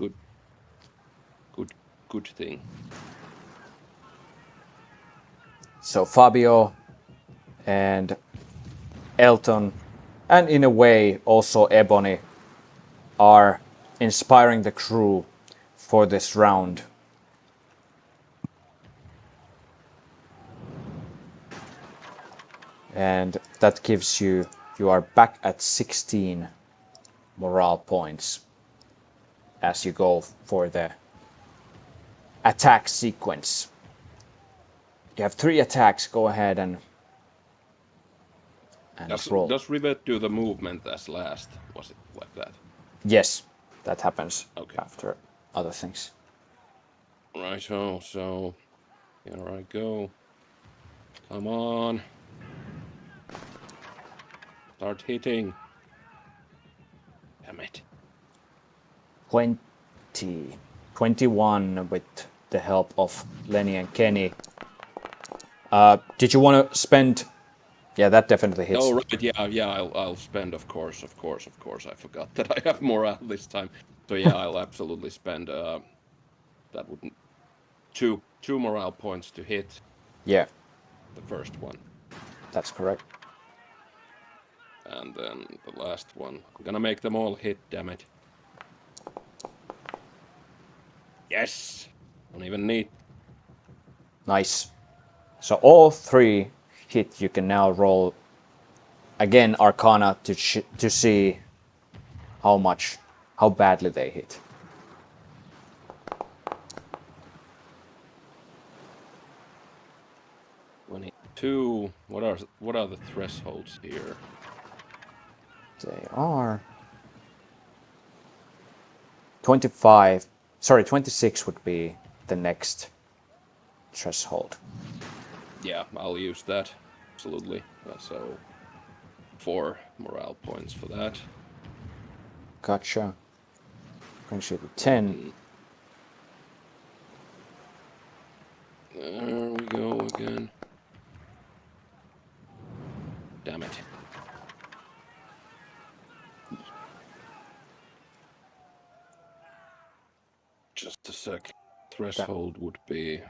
Good thing. So Fabio and Elton, and in a way also Ebony, are inspiring the crew for this round. And that gives you are back at 16 morale points as you go for the attack sequence. You have 3 attacks. Go ahead and roll. Does Rivet do the movement as last? Was it like that? Yes, that happens Okay. after other things. Right, so here I go. Come on. Start hitting. Damn it. 21 with the help of Lenny and Kenny. Did you want to spend? Yeah, that definitely hits. Oh right, yeah. I'll spend, of course. I forgot that I have morale this time. So yeah, I'll absolutely spend. That wouldn't two morale points to hit Yeah, the first one, that's correct. and then the last one. I'm gonna make them all hit. Damn it! Yes. Don't even need. Nice. So all 3 hit. You can now roll again Arcana to see how badly they hit. 22. What are the thresholds here? They are 25. Sorry, 26 would be the next threshold. Yeah, I'll use that. Absolutely. So 4 morale points for that. Gotcha. Brings you to 10. There we go again. Damn it. Just a sec. Threshold would be...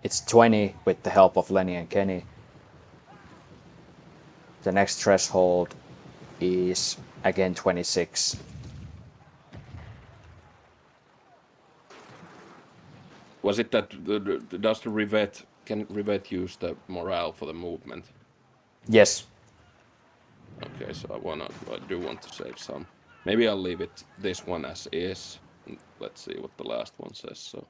It's 20 with the help of Lenny and Kenny. The next threshold is again 26. Was it that does the Rivet, can Rivet use the morale for the movement? Yes. Okay, so I do want to save some. Maybe I'll leave it this one as is. Let's see what the last one says. So.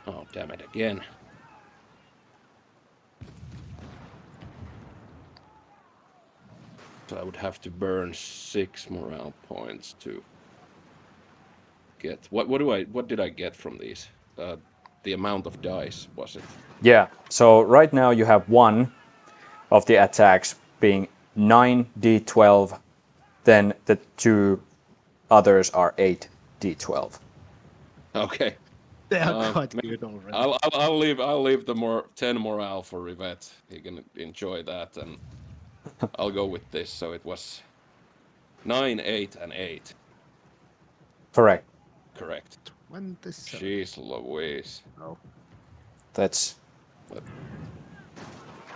Oh, damn it again. So I would have to burn 6 morale points to get... What did I get from these? The amount of dice, was it? Yeah. So right now you have one of the attacks being 9d12, then the 2 others are 8d12. Okay. They are quite good already. I'll leave the 10 morale for Rivet. He can enjoy that, and I'll go with this. So it was 9, 8, and 8. Correct. Correct. 27. Jeez Louise. Oh.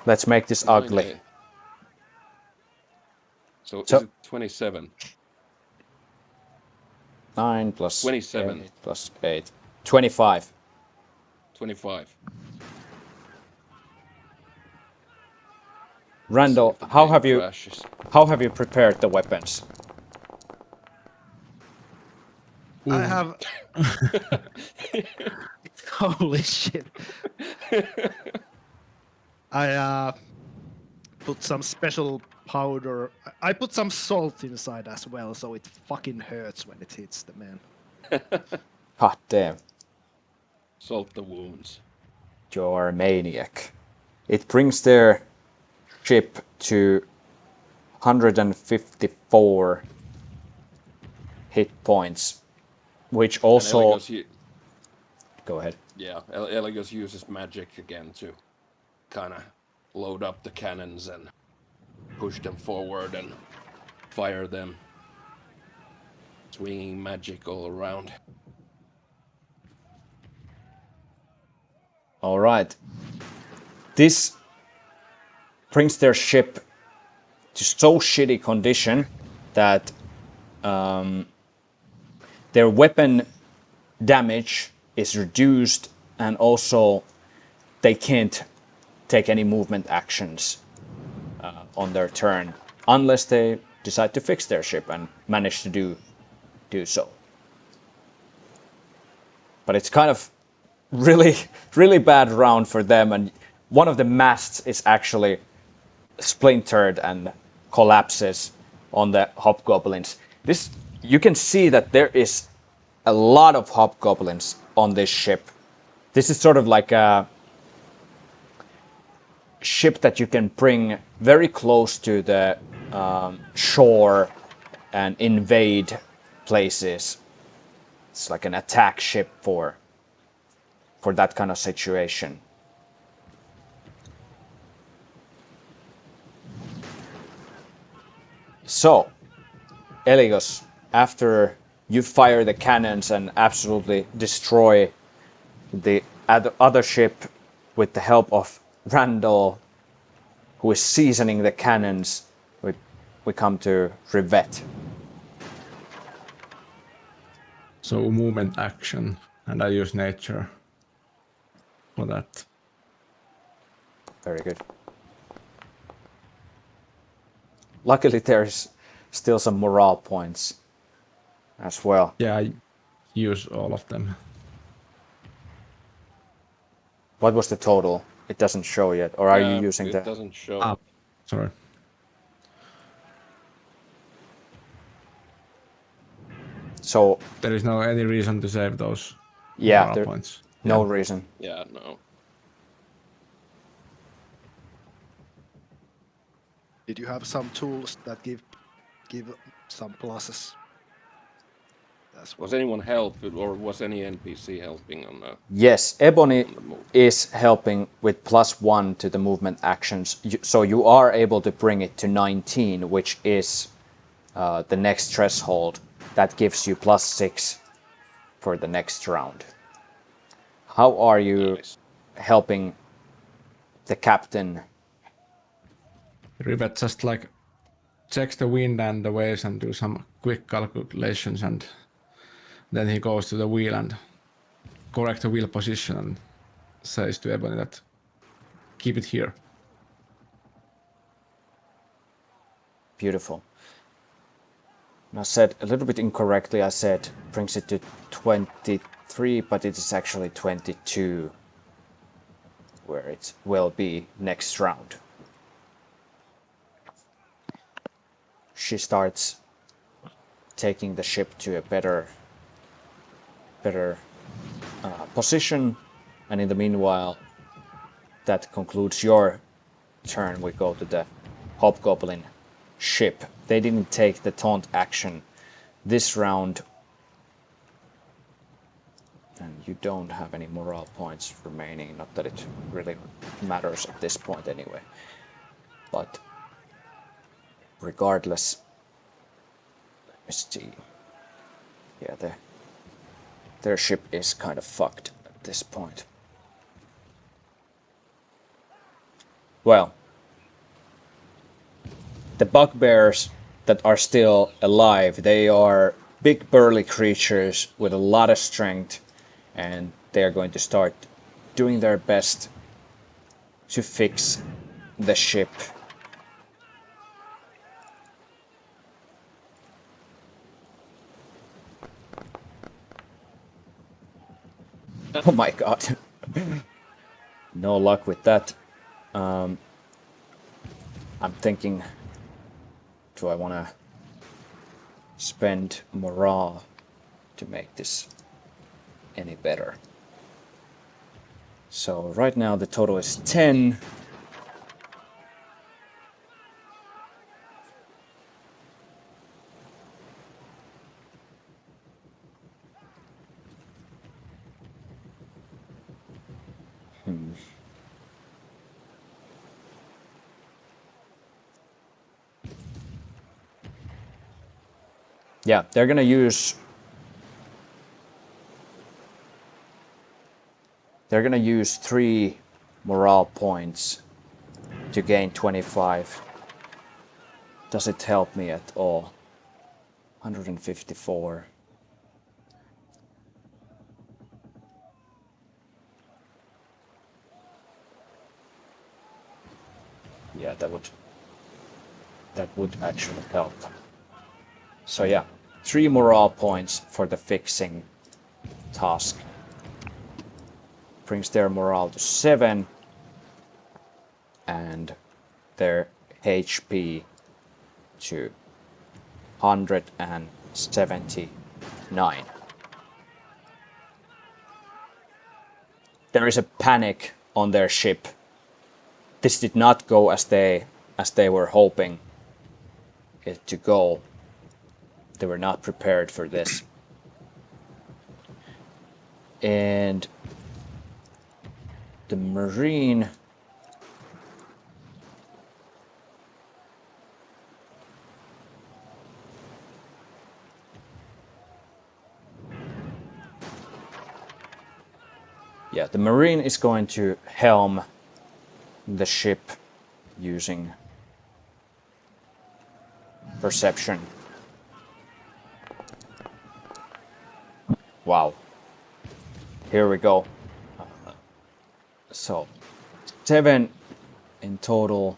Let's make this ugly. 8. So So- is it 27? 9 plus 27. 8 plus 8. 25. 25. Randall, See if the how game crashes. have you prepared the weapons? I have. Holy shit! I put some special powder. I put some salt inside as well, so it fucking hurts when it hits the man. God damn, Salt the wounds. you're a maniac. It brings their ship to 154 hit points, which also... Eligos, Go ahead. yeah, Eligos uses magic again to kind of load up the cannons and push them forward and fire them. Swinging magic all around. All right. This brings their ship to so shitty condition that their weapon damage is reduced, and also they can't take any movement actions on their turn unless they decide to fix their ship and manage to do so. But it's kind of really bad round for them, and one of the masts is actually splintered and collapses on the hobgoblins. This, you can see that there is a lot of hobgoblins on this ship. This is sort of like a ship that you can bring very close to the shore and invade places. It's like an attack ship for that kind of situation. So, Eligos, after you fire the cannons and absolutely destroy the other ship with the help of Randall, who is seasoning the cannons, we come to Rivet. So movement action, and I use nature for that. Very good. Luckily, there's still some morale points as well. Yeah, I use all of them. What was the total? It doesn't show yet. Or are you using it the... doesn't show. Sorry. So, There is no any reason to save those yeah, morale points. no Yeah. reason. Yeah, no. Did you have some tools that give some pluses? That's Was anyone help, or was any NPC helping on the? Yes, Ebony On the move. is helping with +1 to the movement actions. So you are able to bring it to 19, which is the next threshold. That gives you +6 for the next round. How are you Nice. helping the captain? Rivet just like checks the wind and the waves and do some quick calculations, and then he goes to the wheel and correct the wheel position and says to Ebony that keep it here. Beautiful. And I said a little bit incorrectly, I said brings it to 23, but it is actually 22 where it will be next round. She starts taking the ship to a better position, and in the meanwhile, that concludes your turn. We go to the Hobgoblin ship. They didn't take the taunt action this round, and you don't have any morale points remaining. Not that it really matters at this point anyway, but regardless, let me see. Yeah, their ship is kind of fucked at this point. Well, the bugbears that are still alive, they are big burly creatures with a lot of strength, and they are going to start doing their best to fix the ship. Oh my god. No luck with that. I'm thinking, do I want to spend morale to make this any better? So right now the total is 10. Yeah, they're gonna use... They're gonna use 3 morale points to gain 25. Does it help me at all? 154. Yeah, that would actually help. So yeah, 3 morale points for the fixing task. Brings their morale to 7 and their HP to 179. There is a panic on their ship. This did not go as they were hoping it to go. They were not prepared for this. And the Marine... Yeah, the Marine is going to helm the ship using perception. Wow. Here we go. So, 7 in total.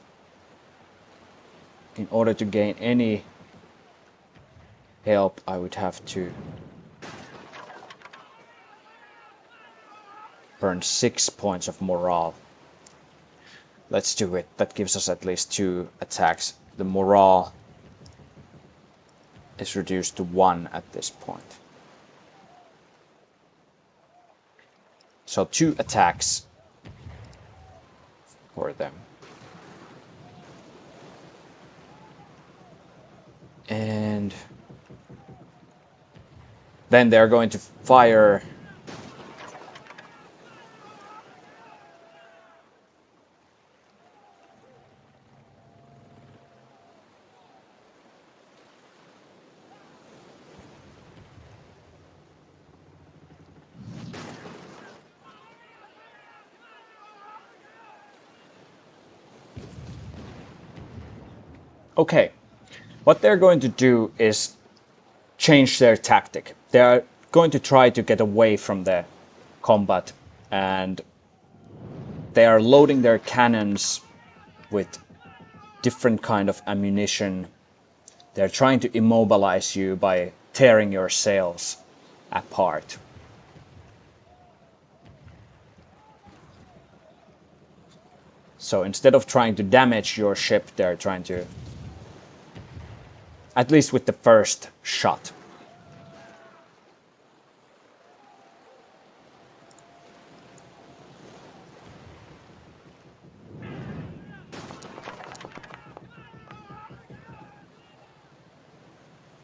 In order to gain any help, I would have to burn 6 points of morale. Let's do it. That gives us at least 2 attacks. The morale is reduced to 1 at this point. So 2 attacks for them. And then they're going to fire Okay, what they're going to do is change their tactic. They are going to try to get away from the combat, and they are loading their cannons with different kind of ammunition. They're trying to immobilize you by tearing your sails apart. So instead of trying to damage your ship, they're trying to, at least with the first shot.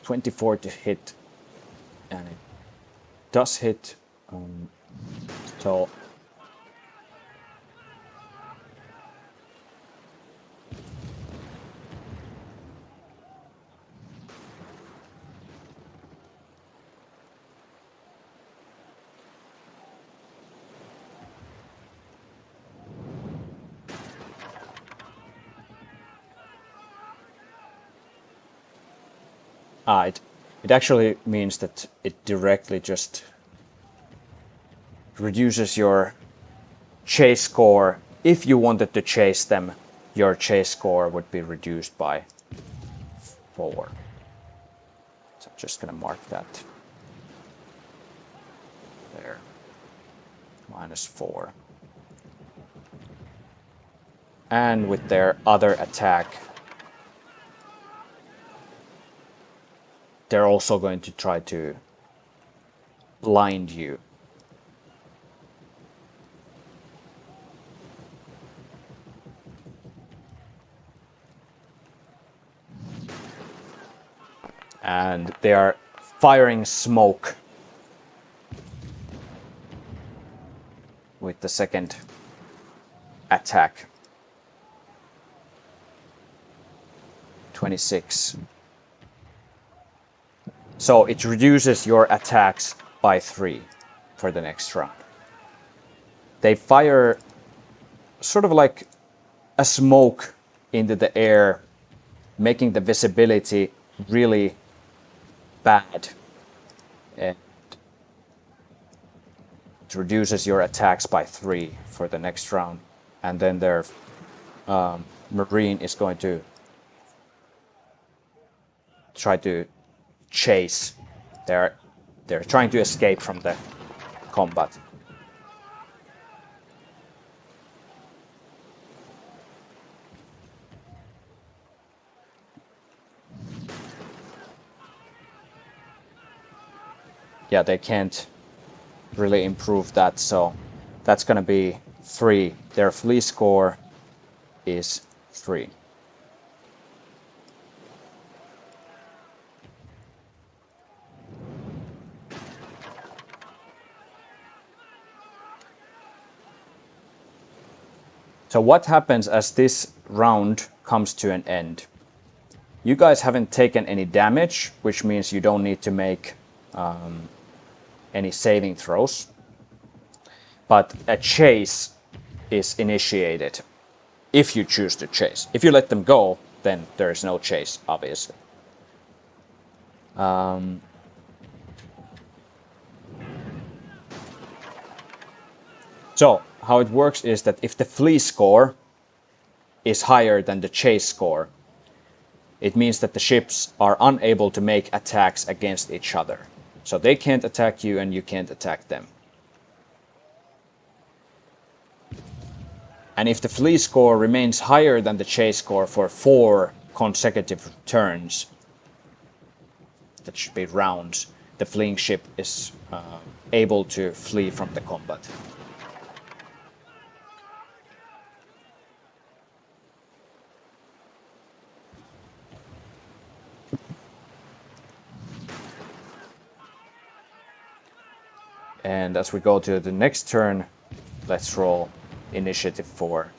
.24 to hit, and it does hit. So it actually means that it directly just reduces your chase score. If you wanted to chase them, your chase score would be reduced by 4. So I'm just gonna mark that there. -4. And with their other attack, they're also going to try to blind you. And they are firing smoke with the second attack. 26. So it reduces your attacks by 3 for the next round. They fire sort of like a smoke into the air, making the visibility really bad. And it reduces your attacks by 3 for the next round. And then their Marine is going to try to chase. They're trying to escape from the combat. Yeah, they can't really improve that, so that's gonna be 3. Their flee score is 3. So what happens as this round comes to an end? You guys haven't taken any damage, which means you don't need to make any saving throws. But a chase is initiated if you choose to chase. If you let them go, then there is no chase, obviously. So how it works is that if the flee score is higher than the chase score, it means that the ships are unable to make attacks against each other. So they can't attack you and you can't attack them. And if the flee score remains higher than the chase score for 4 consecutive turns, that should be rounds, the fleeing ship is able to flee from the combat. And as we go to the next turn, let's roll initiative for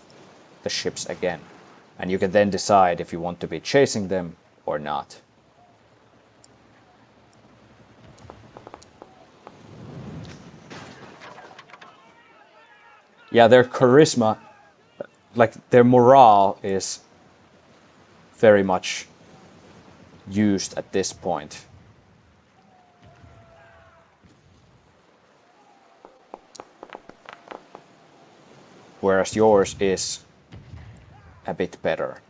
the ships again. And you can then decide if you want to be chasing them or not. Yeah, their charisma, like their morale is very much used at this point. Whereas yours is a bit better.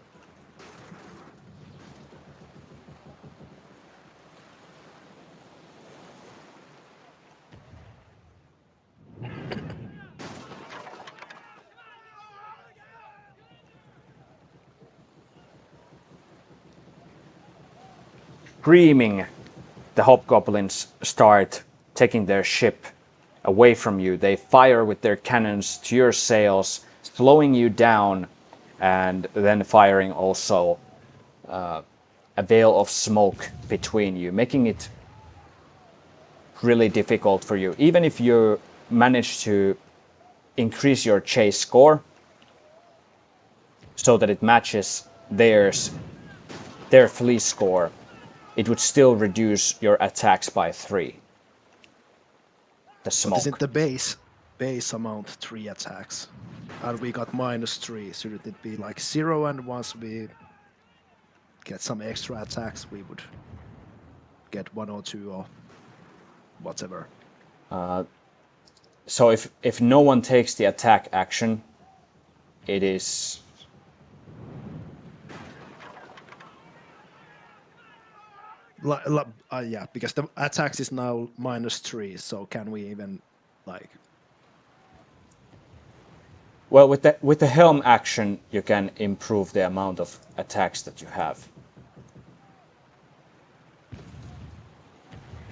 Screaming, the hobgoblins start taking their ship away from you. They fire with their cannons to your sails, slowing you down, and then firing also a veil of smoke between you, making it really difficult for you. Even if you manage to increase your chase score so that it matches their flee score, it would still reduce your attacks by 3. The smoke. Isn't the base amount 3 attacks? And we got -3. Shouldn't it be like 0? And once we get some extra attacks, we would get 1 or 2 or whatever. So if no one takes the attack action, it is Yeah, because the attacks is now -3. So can we even like? well, with the helm action, you can improve the amount of attacks that you have.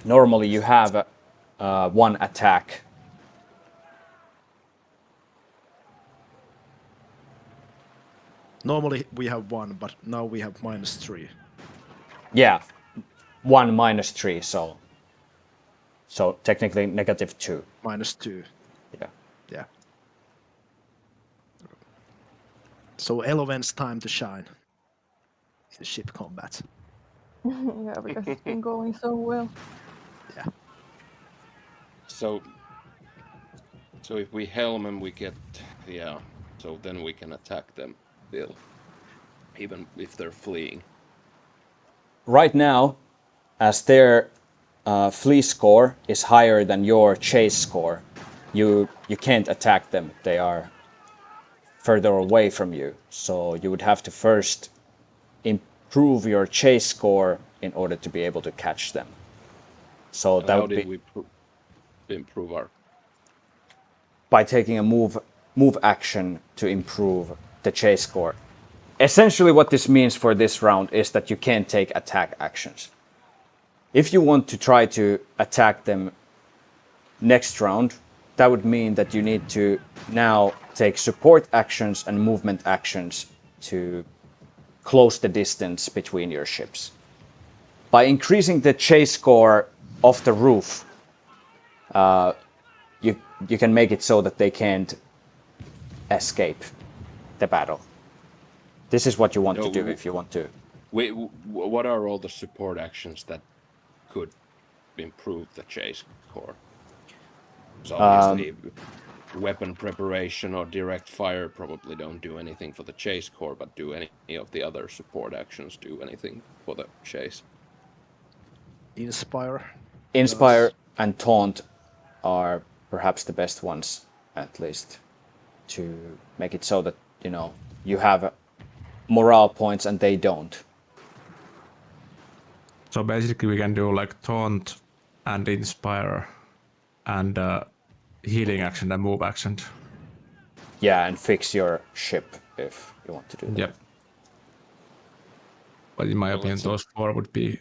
Normally, you have 1 attack. Normally we have 1, but now we have -3. Yeah, 1 -3, so technically -2. -2. Yeah. Yeah. So Eloven's time to shine in ship combat. Yeah, because it's been going so well. Yeah. So if we helm and we get, so then we can attack them still, even if they're fleeing. Right now, as their flee score is higher than your chase score, you can't attack them. They are further away from you. So you would have to first improve your chase score in order to be able to catch them. So And that how would did be we improve our? by taking a move action to improve the chase score. Essentially what this means for this round is that you can't take attack actions. If you want to try to attack them next round, that would mean that you need to now take support actions and movement actions to close the distance between your ships. By increasing the chase score off the roof, you can make it so that they can't escape. the battle. This is what you want to No, do if you want to. Wait, what are all the support actions that could improve the chase core? So obviously, weapon preparation or direct fire probably don't do anything for the chase core, but do any of the other support actions do anything for the chase? Inspire. Inspire does. and taunt are perhaps the best ones, at least, to make it so that you have morale points and they don't. So basically we can do like taunt and inspire and healing action and move action. Yeah, and fix your ship if you want to do that. Yep. But in my opinion, let's- those 4 would be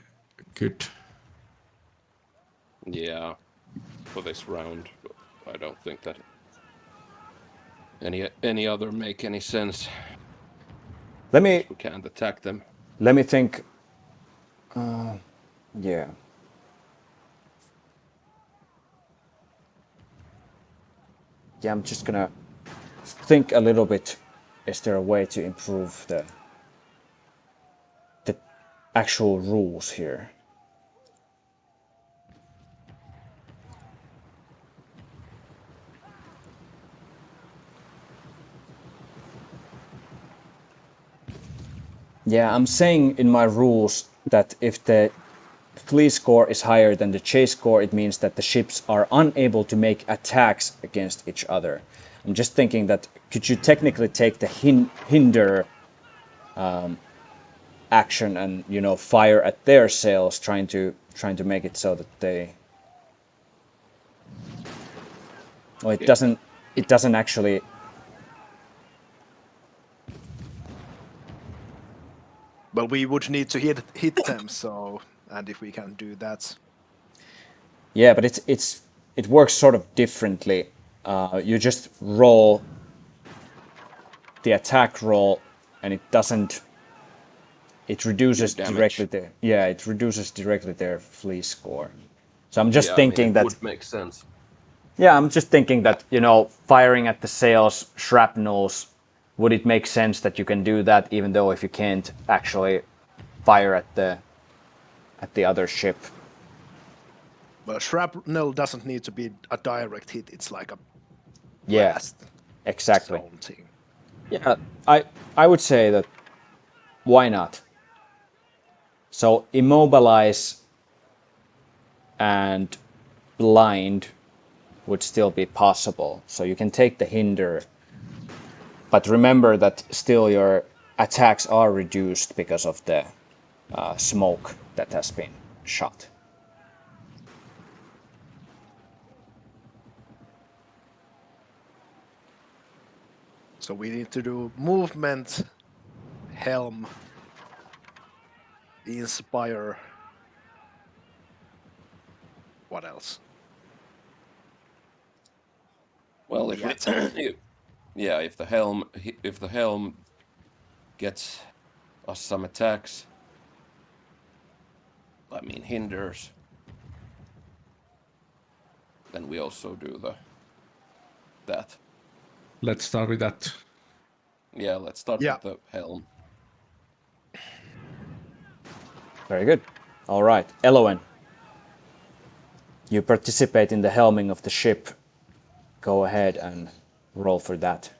good. Yeah, for this round, I don't think that any other make any sense. Let me We can't attack them. think. Yeah. Yeah, I'm just gonna think a little bit. Is there a way to improve the actual rules here? Yeah, I'm saying in my rules that if the flee score is higher than the chase score, it means that the ships are unable to make attacks against each other. I'm just thinking that could you technically take the hinder action and fire at their sails, trying to make it so that they. Well, it doesn't. It doesn't actually. Well, we would need to hit them. So, and if we can do that, Yeah, but it works sort of differently. You just roll the attack roll, and it doesn't. It reduces Your damage. directly their. Yeah, it reduces directly their flee score. So I'm just Yeah, thinking it that. would make sense. Yeah, I'm just thinking that firing at the sails, shrapnels. Would it make sense that you can do that, even though if you can't actually fire at the other ship? well, shrapnel doesn't need to be a direct hit. It's like a Yeah, blast exactly. zone thing. Yeah, I would say that why not? So immobilize and blind would still be possible. So you can take the hinder, but remember that still your attacks are reduced because of the smoke that has been shot. So we need to do movement, helm, inspire. What else? Well, if Yeah, we, if the helm gets us some attacks, I mean hinders, then we also do that. Let's start with that. Yeah, let's start Yeah. with the helm. Very good. All right, Elowen. You participate in the helming of the ship. Go ahead and roll for that.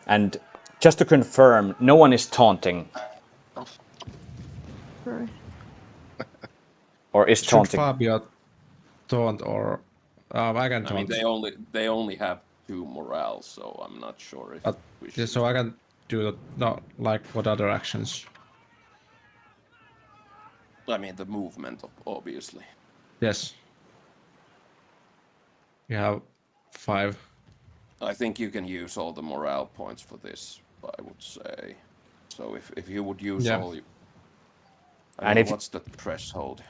And just to confirm, no one is taunting. Right. Or is Should taunting. Fabio taunt or I can I mean, taunt? they only have 2 morale, so I'm not sure if we Yeah, should. so I can do that. No, like what other actions? I mean, the movement, obviously. Yes. You have 5. I think you can use all the morale points for this, I would say. So if you would use Yeah. all, And if- what's the threshold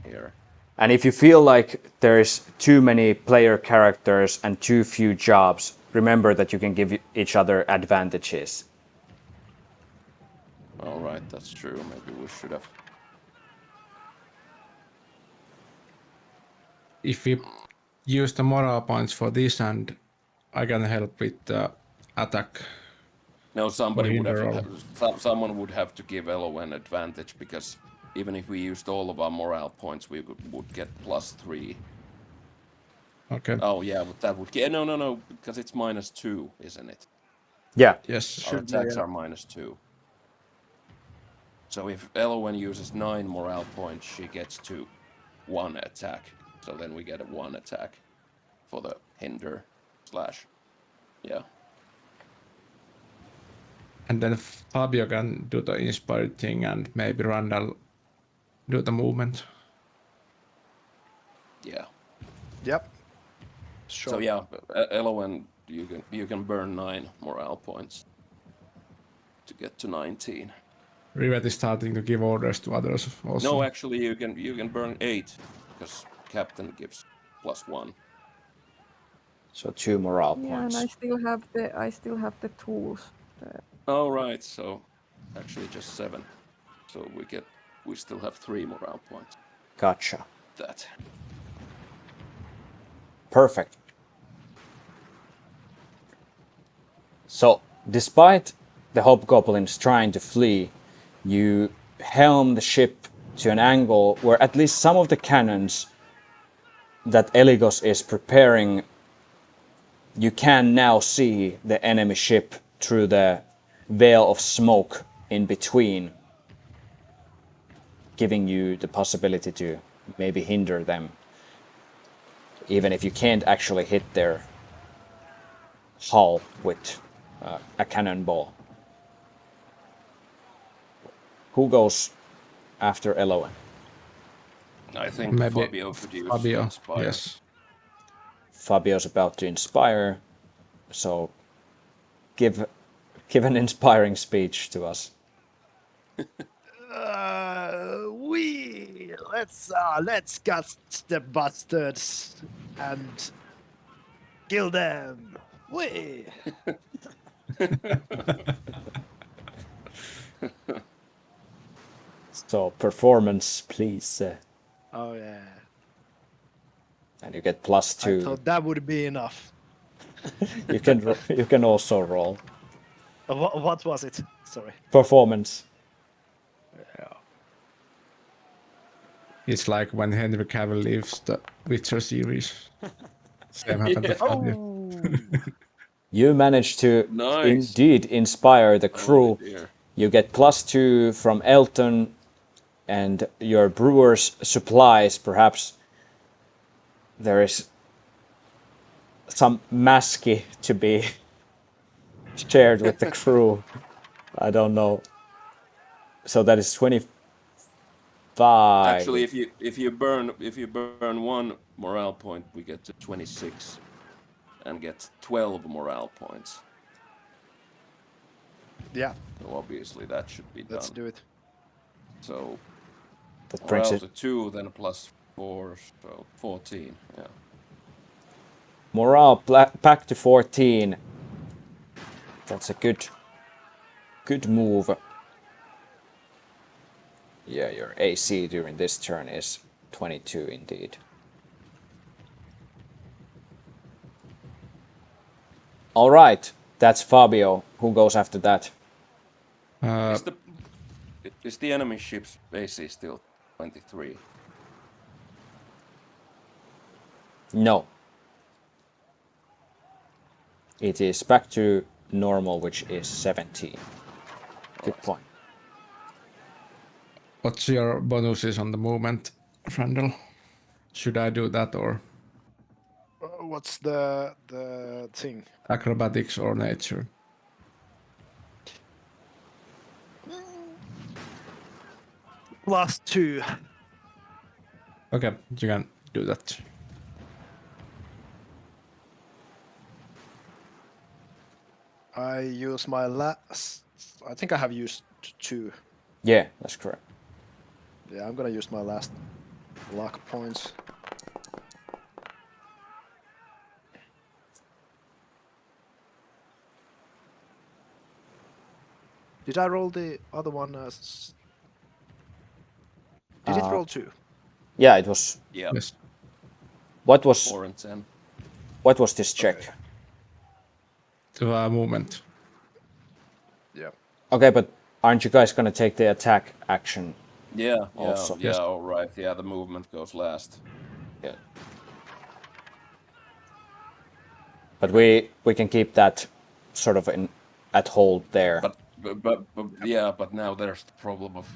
here? And if you feel like there's too many player characters and too few jobs, remember that you can give each other advantages. All right, that's true. Maybe we should have. If we use the morale points for this, and I can help with the attack. No, somebody would hinder have. Someone would have to give Elowen advantage because even if we used all of our morale points, we would get +3. Okay. Oh yeah, but that would get no, because it's -2, isn't it? Yeah. Yes. Our Should be, attacks yeah. are -2. So if Elowen uses 9 morale points, she gets to 1 attack. So then we get a 1 attack for the hinder / yeah. And then Fabio can do the inspired thing, and maybe Randall do the movement. Yeah. Yep. Sure. So yeah, Elowen, you can burn 9 morale points to get to 19. Rivet is starting to give orders to others also. No, actually, you can burn 8 because Captain gives +1. So 2 morale Yeah, and points. I still have the tools. Oh right, so actually just 7. So we still have 3 morale points. Gotcha. That. Perfect. So, despite the hobgoblins trying to flee, you helm the ship to an angle where at least some of the cannons that Eligos is preparing, you can now see the enemy ship through the veil of smoke in between, giving you the possibility to maybe hinder them, even if you can't actually hit their hull with a cannonball. Who goes after Elowen? I think Maybe Fabio could use Fabio. Inspire. Yes. Fabio's about to inspire, so give an inspiring speech to us. Let's catch the bastards and kill them. We. So performance, please, Oh yeah. and you get I +2. thought that would be enough. You can also roll What was it? Sorry. performance. It's like when Henry Cavill leaves the Witcher series. Same happened to Fabio. You manage to Nice. indeed inspire the crew. Oh dear. You get +2 from Elton and your brewer's supplies. Perhaps there is some masky to be shared with the crew. I don't know. So that is 25. Actually, if you burn 1 morale point, we get to 26 and get 12 morale points. Yeah, So obviously that should be let's done. do it. So That brings morale it to 2, then +4, so 14. Yeah. morale back to 14. That's a good move. Yeah, your AC during this turn is 22 indeed. All right, that's Fabio. Who goes after that? Is the enemy ship's AC still 23? No. It is back to normal, which is 17. Good point. What's your bonuses on the movement, Randall? Should I do that or What's the thing? acrobatics or nature? +2. Okay, you can do that. I use my last. I think I have used 2. Yeah, that's correct. Yeah, I'm gonna use my last luck points. Did I roll the other one as? Did it roll 2? Yeah, it was. Yeah. Yes. What was 4 and 10. what was this check? to movement. Yeah. Okay, but aren't you guys gonna take the attack action? Yeah, Also. yeah, all right. Yeah, the movement goes last. Yeah. But we can keep that sort of at hold there. But yeah, but now there's the problem of.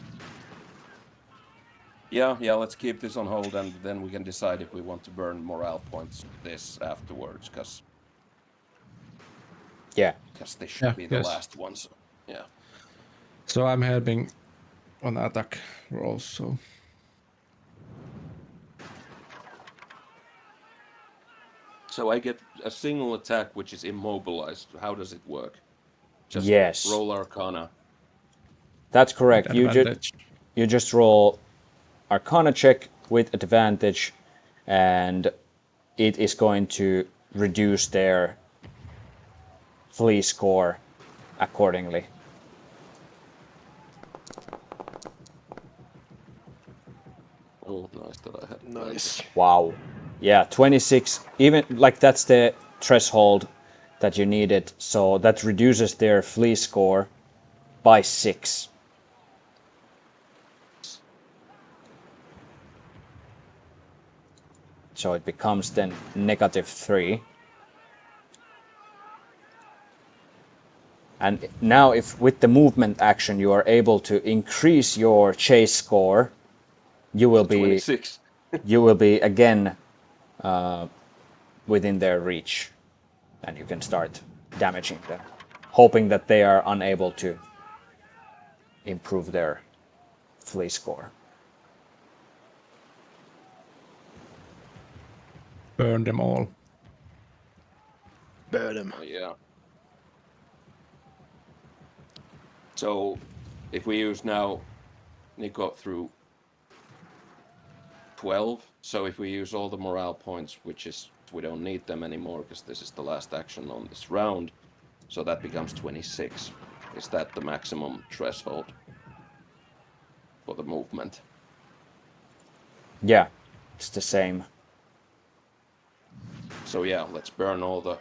Yeah, let's keep this on hold, and then we can decide if we want to burn morale points this afterwards, because Yeah. this should be the yes. last one. So yeah. So I'm helping on attack rolls. So So I get a single attack which is immobilized. How does it work? Just Yes. roll Arcana. That's correct. advantage. You just roll Arcana check with advantage, and it is going to reduce their flee score accordingly. Oh, nice that I had. Nice. Wow. Yeah, 26. Even like that's the threshold that you needed. So that reduces their flee score by 6. So it becomes then -3. And now if with the movement action you are able to increase your chase score, you will be 26. you will be again within their reach, and you can start damaging them, hoping that they are unable to improve their flee score. Burn them all. Burn him. Oh, yeah. So if we use now Nico through 12, so if we use all the morale points, which is we don't need them anymore because this is the last action on this round, so that becomes 26. Is that the maximum threshold for the movement? Yeah, it's the same. So yeah, let's burn all the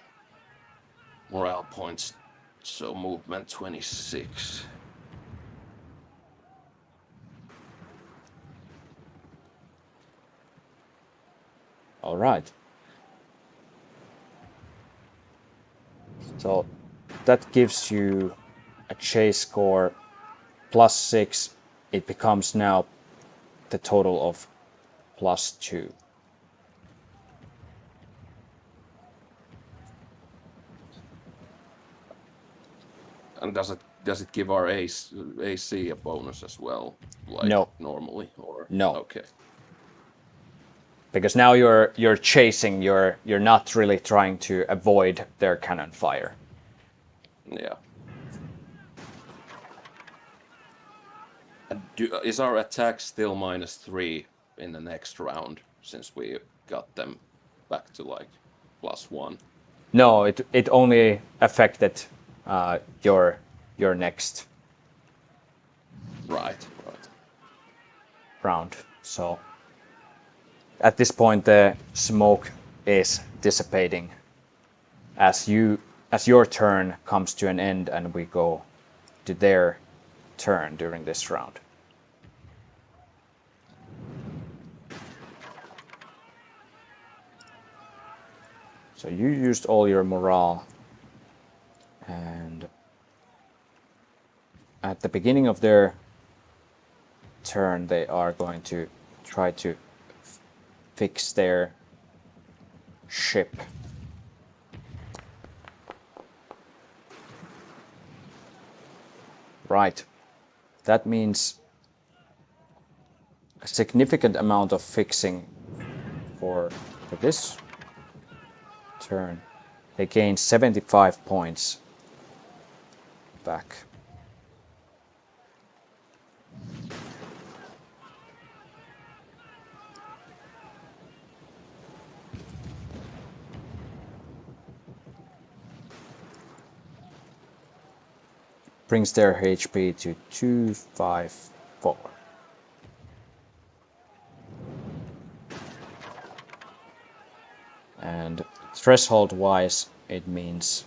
morale points. So movement 26. All right. So that gives you a chase score +6. It becomes now the total of +2. And does it give our AC a bonus as well, like No. normally, or No. Okay. Because now you're chasing, you're not really trying to avoid their cannon fire. Yeah. And is our attack still -3 in the next round since we got them back to like +1? No, it only affected your next Right. round. So at this point the smoke is dissipating as your turn comes to an end and we go to their turn during this round. So you used all your morale, and at the beginning of their turn they are going to try to fix their ship. Right. That means a significant amount of fixing for this turn. They gain 75 points back. Brings their HP to 254. And threshold wise, it means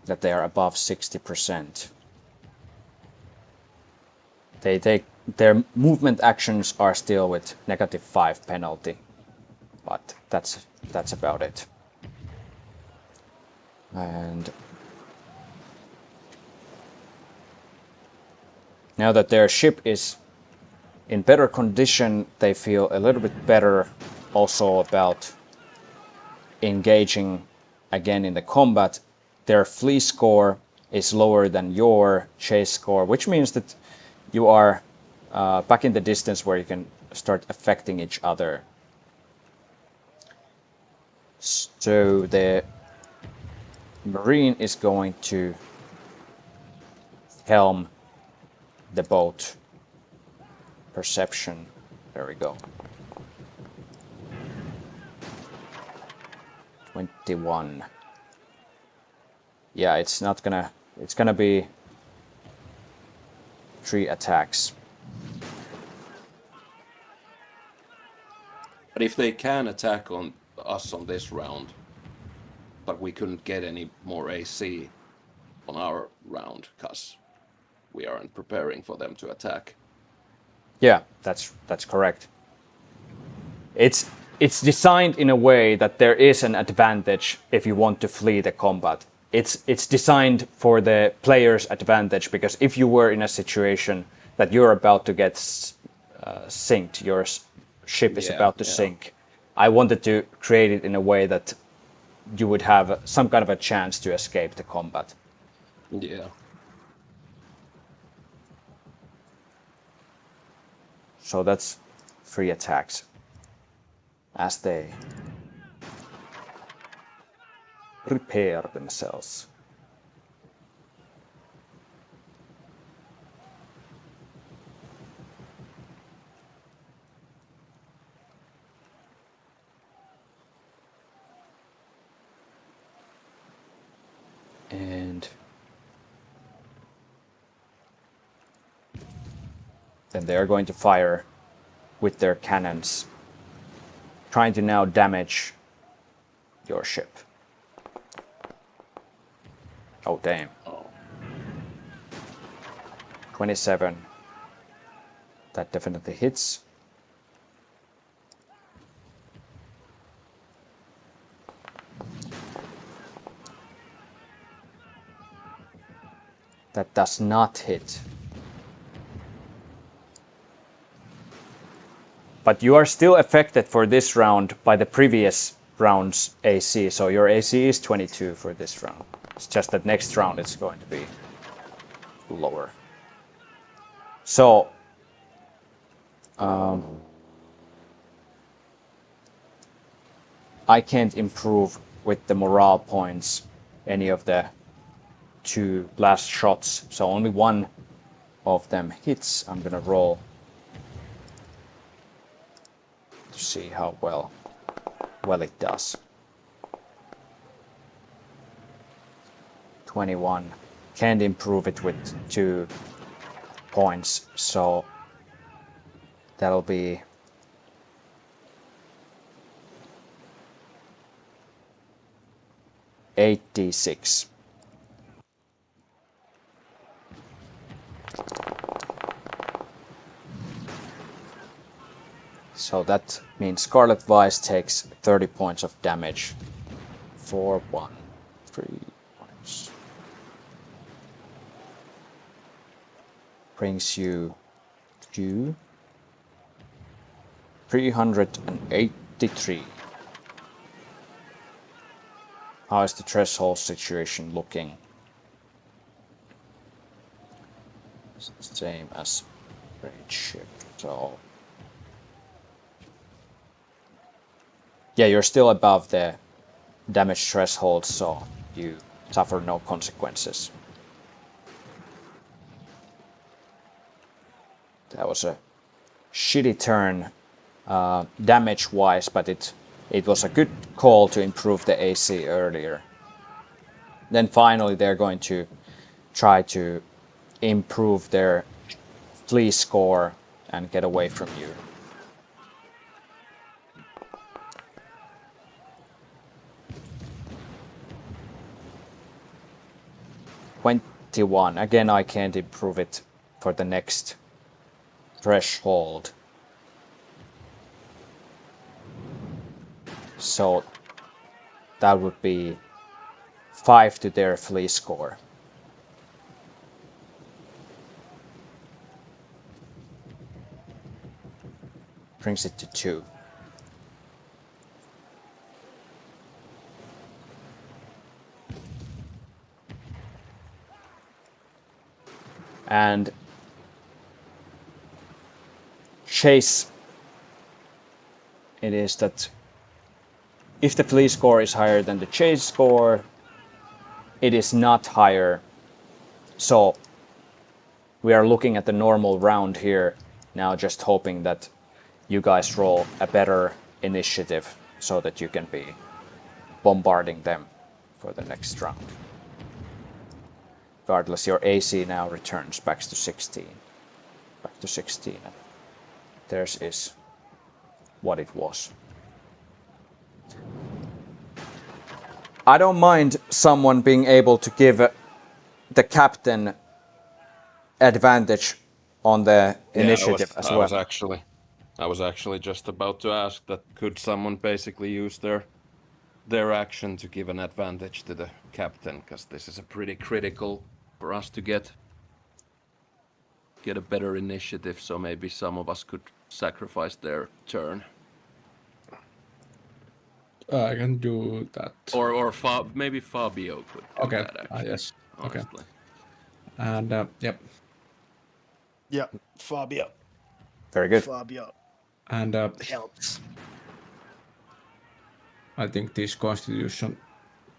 that they are above 60%. They take their movement actions are still with -5 penalty, but that's about it. And now that their ship is in better condition, they feel a little bit better also about engaging again in the combat. Their flee score is lower than your chase score, which means that you are back in the distance where you can start affecting each other. So the Marine is going to helm the boat. Perception. There we go. 21. Yeah, it's gonna be 3 attacks. But if they can attack on us on this round, but we couldn't get any more AC on our round because we aren't preparing for them to attack. Yeah, that's correct. It's designed in a way that there is an advantage if you want to flee the combat. It's designed for the player's advantage, because if you were in a situation that you're about to get sinked, your ship is about to sink, I wanted to create it in a way that you would have some kind of a chance to escape the combat. Yeah. So that's 3 attacks as they repair themselves. And then they are going to fire with their cannons, trying to now damage your ship. Oh, damn. 27. That definitely hits. That does not hit. But you are still affected for this round by the previous round's AC, so your AC is 22 for this round. It's just that next round it's going to be lower. So, I can't improve with the morale points any of the 2 last shots, so only one of them hits. I'm gonna roll to see how well it does. 21. Can't improve it with 2 points, so that'll be 8d6. So that means Scarlet Vice takes 30 points of damage. 4, 1, 3 points. Brings you to 383. How is the threshold situation looking? Same as great ship. So yeah, you're still above the damage threshold, so you suffer no consequences. That was a shitty turn damage-wise, but it was a good call to improve the AC earlier. Then finally they're going to try to improve their flee score and get away from you. 21. Again, I can't improve it for the next threshold. So that would be 5 to their flee score. Brings it to 2. And Chase, it is that if the flee score is higher than the chase score, it is not higher. So we are looking at the normal round here now, just hoping that you guys roll a better initiative so that you can be bombarding them for the next round. Regardless, your AC now returns back to 16. Back to 16. Theirs is what it was. I don't mind someone being able to give the captain advantage on the initiative as well. I was actually just about to ask that could someone basically use their action to give an advantage to the captain, because this is a pretty critical for us to get a better initiative, so maybe some of us could sacrifice their turn. I can do that. Or maybe Fabio could do that, actually. Yes. Honestly. Okay. And yep. Yeah, Fabio. Very good. Fabio And helps. I think this Constitution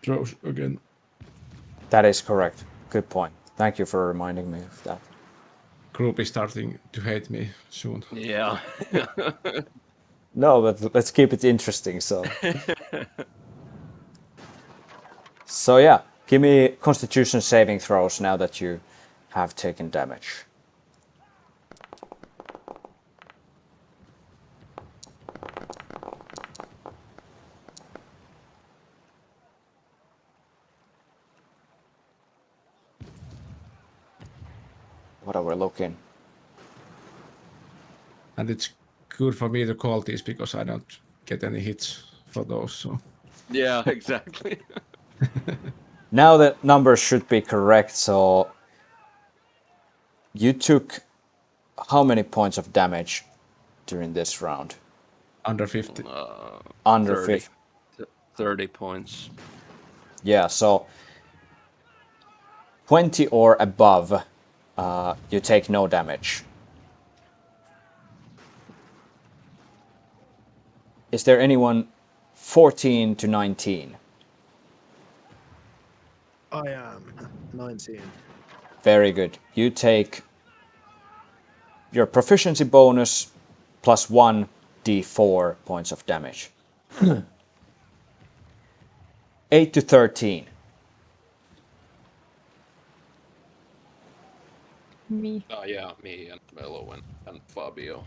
throws again. That is correct. Good point. Thank you for reminding me of that. Group is starting to hate me soon. Yeah. No, but let's keep it interesting. So, so yeah, give me Constitution saving throws now that you have taken damage. What are we looking? And it's good for me to call these because I don't get any hits for those. So Yeah, exactly. Now the numbers should be correct. So you took how many points of damage during this round? under 50. Under 30. 50. 30 points. Yeah, so 20 or above, you take no damage. Is there anyone 14 to 19? I am 19. Very good. You take your proficiency bonus plus 1d4 points of damage. 8 to 13. Me. Yeah, me and Melo and Fabio.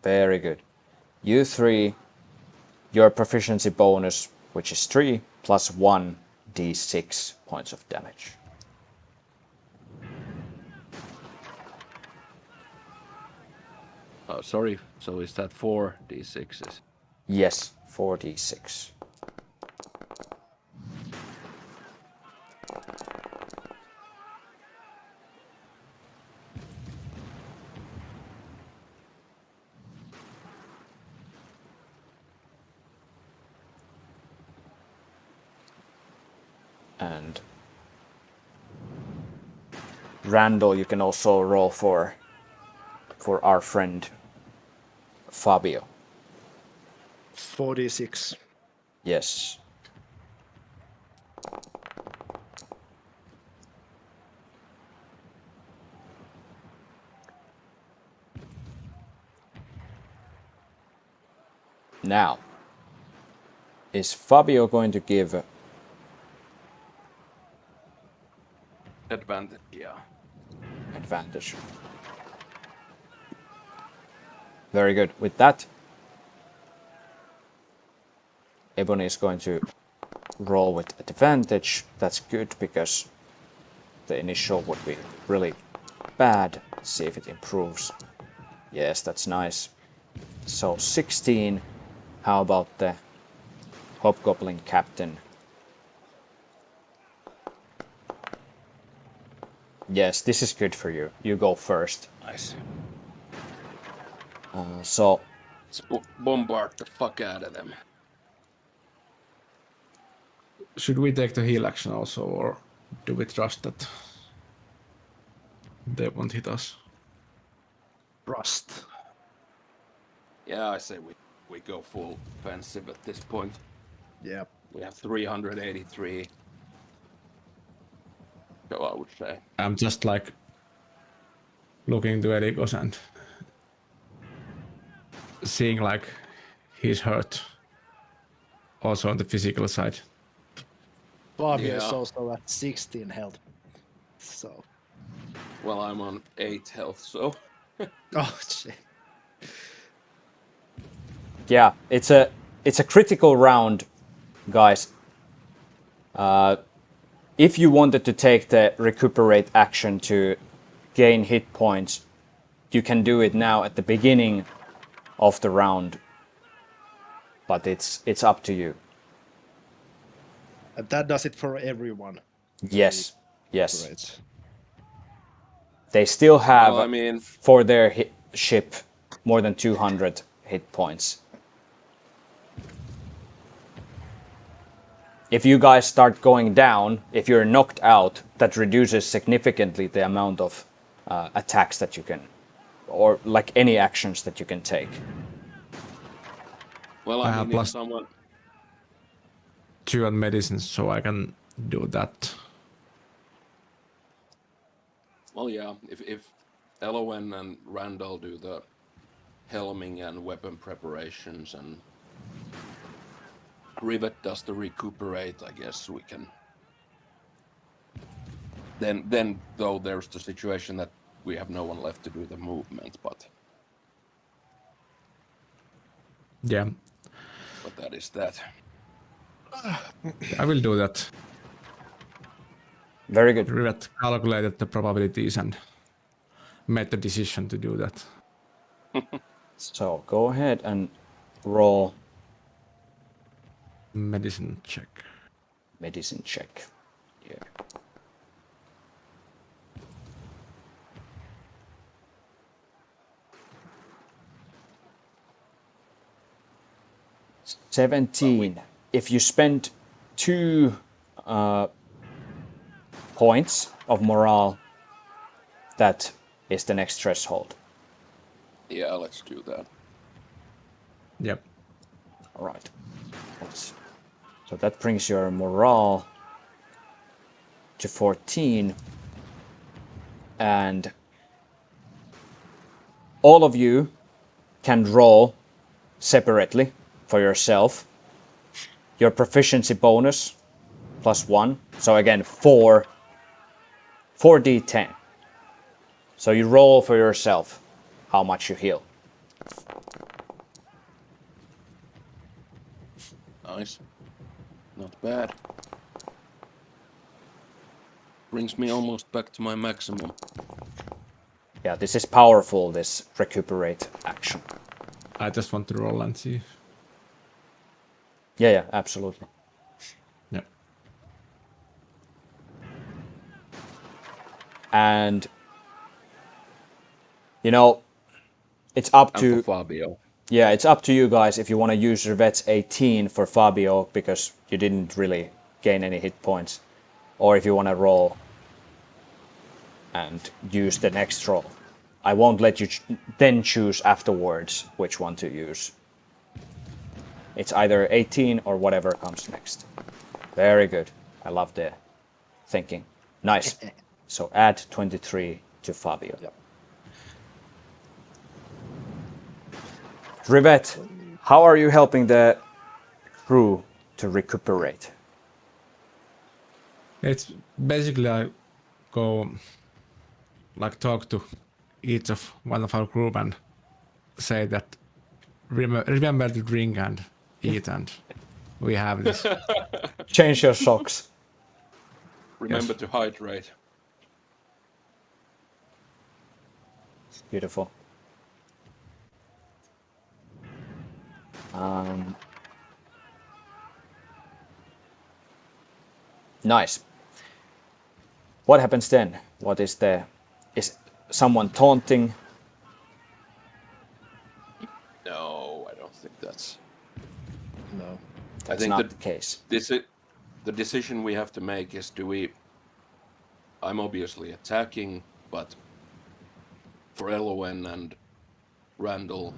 Very good. You three, your proficiency bonus, which is 3, plus 1d6 points of damage. Oh, sorry. So is that 4 d6s? Yes, 4d6. And Randall, you can also roll for our friend Fabio. 46. Yes. Now, is Fabio going to give Advantage, yeah. advantage? Very good. With that, Ebony is going to roll with advantage. That's good because the initial would be really bad. Let's see if it improves. Yes, that's nice. So 16. How about the Hobgoblin Captain? Yes, this is good for you. You go first. Nice. So Let's bombard the fuck out of them. Should we take the heal action also, or do we trust that they won't hit us? Rust. Yeah, I say we go full offensive at this point. Yeah. We have 383. So I would say. I'm just like looking to Erikos and seeing like he's hurt. Also on the physical side. Fabio is Yeah. also at 16 health. So. Well, I'm on 8 health, so. Oh shit. yeah, it's a critical round, guys. If you wanted to take the recuperate action to gain hit points, you can do it now at the beginning of the round. But it's up to you. And that does it for everyone. Yes, yes. Great. They still have, Well, I mean, for their ship, more than 200 hit points. If you guys start going down, if you're knocked out, that reduces significantly the amount of attacks that you can, or like any actions that you can take. well, I I have mean, if plus- someone. 2 on medicines, so I can do that. Well, yeah, if Elowen and Randall do the helming and weapon preparations and Rivet does the recuperate, I guess we can. Then though there's the situation that we have no one left to do the movement, but Yeah, that is that. I will do that. Very good. Rivet calculated the probabilities and made the decision to do that. So go ahead and roll Medicine check. medicine check. Yeah. $17. If you spend 2 points of morale, that is the next threshold. Yeah, let's do that. Yep. All right. So that brings your morale to 14. And all of you can roll separately for yourself. Your proficiency bonus +1. So again, 4d10. So you roll for yourself how much you heal. Nice. Not bad. Brings me almost back to my maximum. Yeah, this is powerful, this recuperate action. I just want to roll and see. Yeah, absolutely. Yep. And you know, it's up And to for Fabio. yeah, it's up to you guys if you want to use Rivet's 18 for Fabio because you didn't really gain any hit points, or if you want to roll and use the next roll. I won't let you then choose afterwards which one to use. It's either 18 or whatever comes next. Very good. I love the thinking. Nice. So add 23 to Fabio. Yep. Rivet, how are you helping the crew to recuperate? It's basically I go like talk to each of one of our group and say that remember to drink and eat and we have this. Change your socks. Remember to hydrate. Beautiful. Nice. What happens then? What is the... Is someone taunting? No, I don't think that's. No. I That's think not that the case. the decision we have to make is: do we? I'm obviously attacking, but for Elowen and Randall,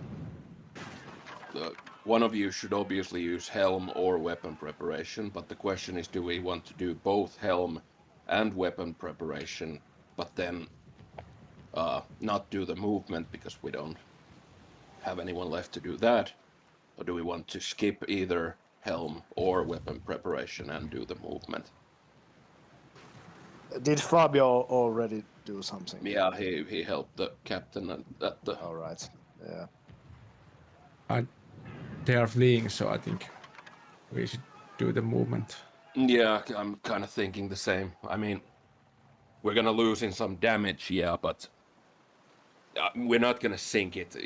one of you should obviously use helm or weapon preparation. But the question is, do we want to do both helm and weapon preparation, but then not do the movement because we don't have anyone left to do that? Or do we want to skip either helm or weapon preparation and do the movement? Did Fabio already do something? Yeah, he helped the captain at the. All right. Yeah. They are fleeing, so I think we should do the movement. Yeah, I'm kind of thinking the same. I mean, we're gonna lose in some damage, yeah, but we're not gonna sink it.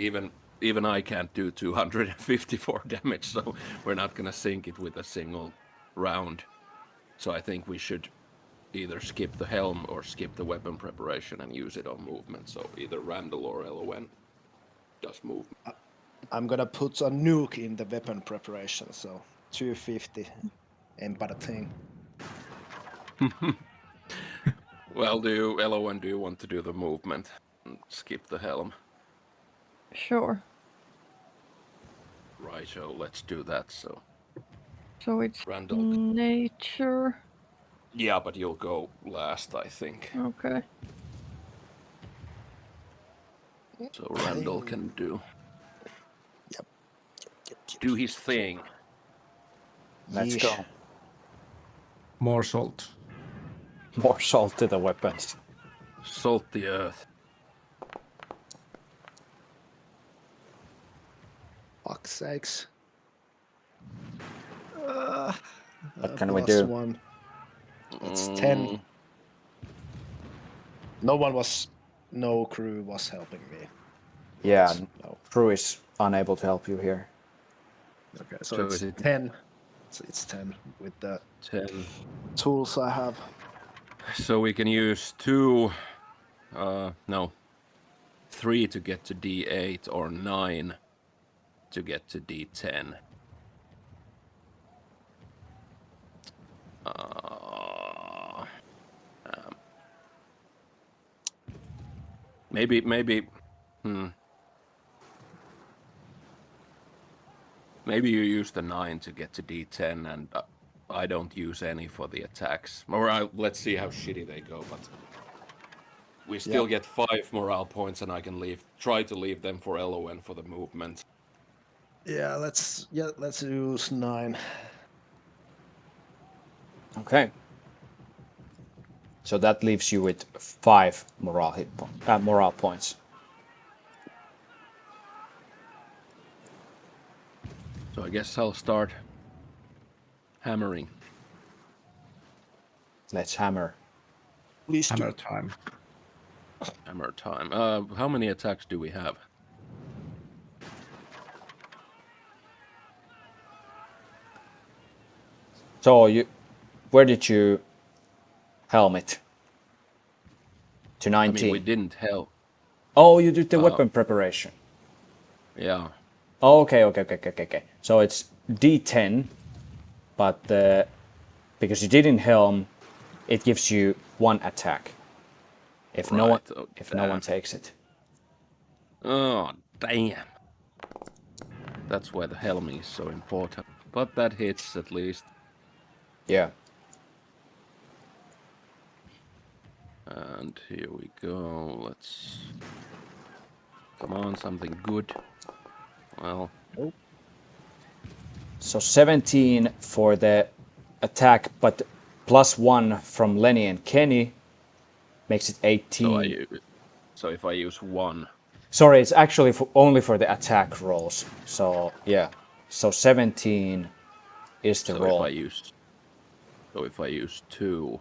Even I can't do 254 damage, so we're not gonna sink it with a single round. So I think we should either skip the helm or skip the weapon preparation and use it on movement. So either Randall or Elowen does movement. I'm gonna put a nuke in the weapon preparation, so 250 empire thing. Well, Elowen, do you want to do the movement and skip the helm? Sure. Right, so let's do that. So it's Randall. nature. Yeah, but you'll go last, I think. Okay. So Randall can do Yep. do his thing. Let's Yeesh. go. More salt. More salt to the weapons. Salt the earth. Fuck's sakes. What can we Plus do? one. That's 10. No crew was helping me. Yeah, No. crew is unable to help you here. Okay, so So it's is it- 10. So it's 10 with the 10. tools I have. So we can use 2, 3 to get to D8 or 9 to get to D10. Maybe, Maybe you use the 9 to get to D10 and I don't use any for the attacks. Or let's see how shitty they go, but we still get 5 morale points and I can try to leave them for Elowen for the movement. Yeah, let's use 9. Okay. So that leaves you with 5 morale points. So I guess I'll start hammering. Let's hammer. Please do. Hammer time. Hammer time. How many attacks do we have? So where did you helm it? To 19. I mean, we didn't help. Oh, you did the weapon preparation. Yeah. Oh, okay. So it's D10, but because you didn't helm, it gives you 1 attack. If no one takes it. Oh, damn. That's why the helm is so important. But that hits at least. Yeah. And here we go. Let's... Come on, something good. Well... So 17 for the attack, but +1 from Lenny and Kenny makes it 18. So if I use 1... Sorry, it's actually only for the attack rolls. So, yeah. So 17 is the roll. So if I use 2,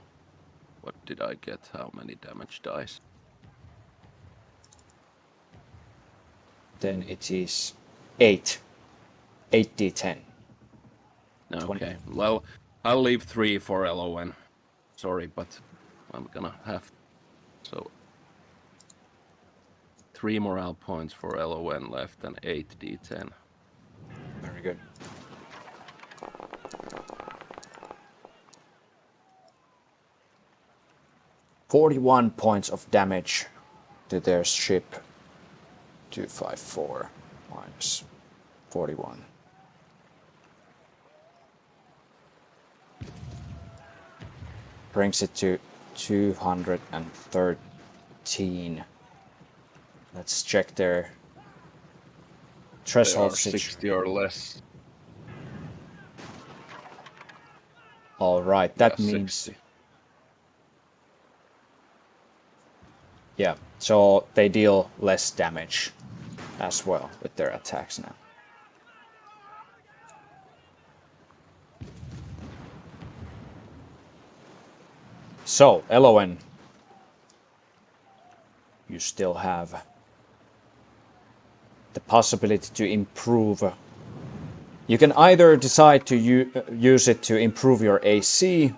what did I get? How many damage dice? Then it is 8. 8d10. Okay. Well, I'll leave 3 for LON. Sorry, but I'm gonna have so 3 morale points for LON left and 8d10. Very good. "41 points of damage to their ship. 254 minus 41. Brings it to 213. Let's check their They threshold are situation. 60 or less. All right, that Yeah, means 60. yeah. So they deal less damage as well with their attacks now. So, LON, you still have the possibility to improve. You can either decide to use it to improve your AC,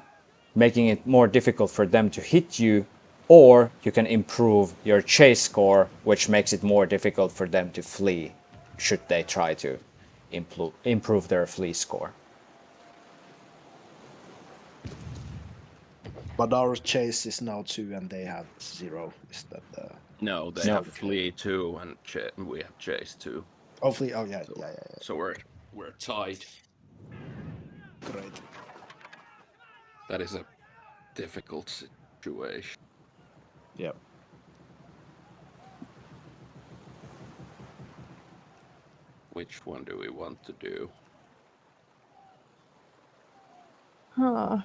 making it more difficult for them to hit you, or you can improve your chase score, which makes it more difficult for them to flee, should they try to improve their flee score. But our chase is now 2 and they have 0. Is that the... No, they No. have flee 2 and we have chase 2. Hopefully, oh yeah, So, yeah. So we're tied. Great. That is a difficult situation. Yeah. Which one do we want to do? Huh.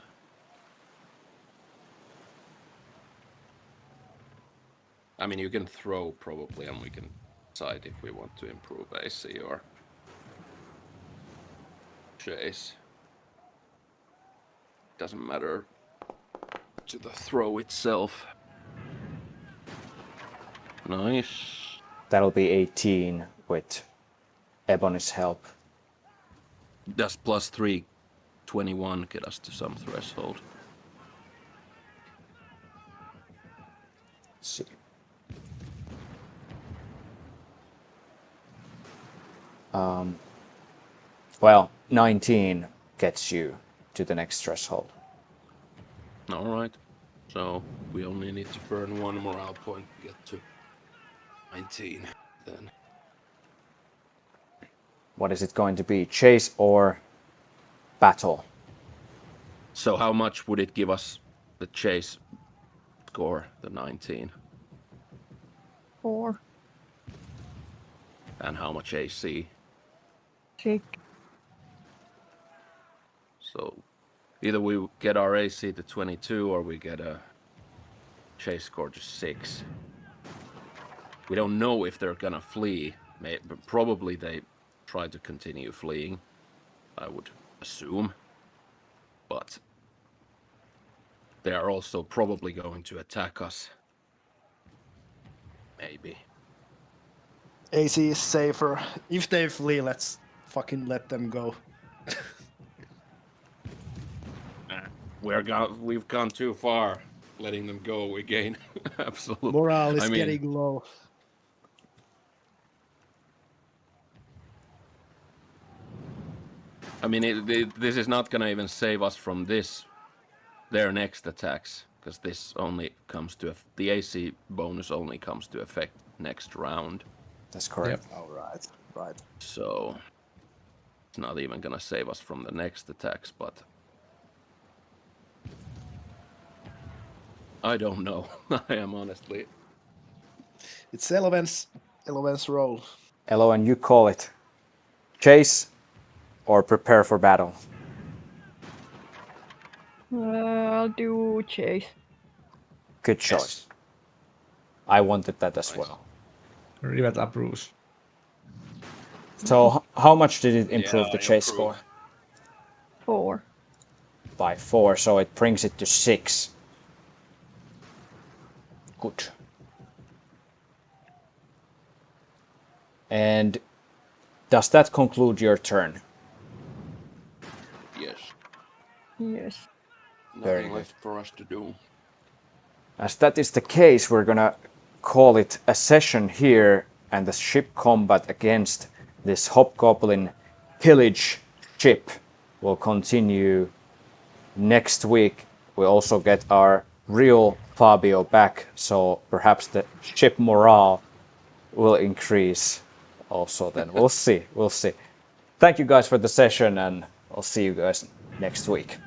I mean, you can throw probably, and we can decide if we want to improve AC or chase. Doesn't matter to the throw itself. Nice. That'll be 18 with Ebony's help. Does +3, 21 get us to some threshold? Let's see. Well, 19 gets you to the next threshold. Alright. So we only need to burn 1 morale point to get to 19 then. What is it going to be? Chase or battle? So how much would it give us the chase score, the 19? 4. And how much AC? 6. So either we get our AC to 22 or we get a chase score to 6. We don't know if they're gonna flee. Probably they try to continue fleeing, I would assume. But they are also probably going to attack us. Maybe. AC is safer. If they flee, let's fucking let them go. We've gone too far. Letting them go again. Absolutely. Morale is I mean, getting low. I mean, this is not gonna even save us from their next attacks, because this only comes to the AC bonus only comes to effect next round. That's correct. Yep. All right, right. So it's not even gonna save us from the next attacks, but I don't know. I am honestly. It's Eleven's role. Elo, and you call it. Chase or prepare for battle? I'll do chase. Good choice. I wanted that as Nice. well. Rivet approves. So how much did it improve Yeah, the chase improve. score? 4. By 4, so it brings it to 6. Good. And does that conclude your turn? Yes. Yes. Very Nothing good. left for us to do. As that is the case, we're gonna call it a session here, and the ship combat against this hobgoblin pillage ship will continue next week. We'll also get our real Fabio back, so perhaps the ship morale will increase also then. We'll see. We'll see. Thank you guys for the session, and I'll see you guys next week.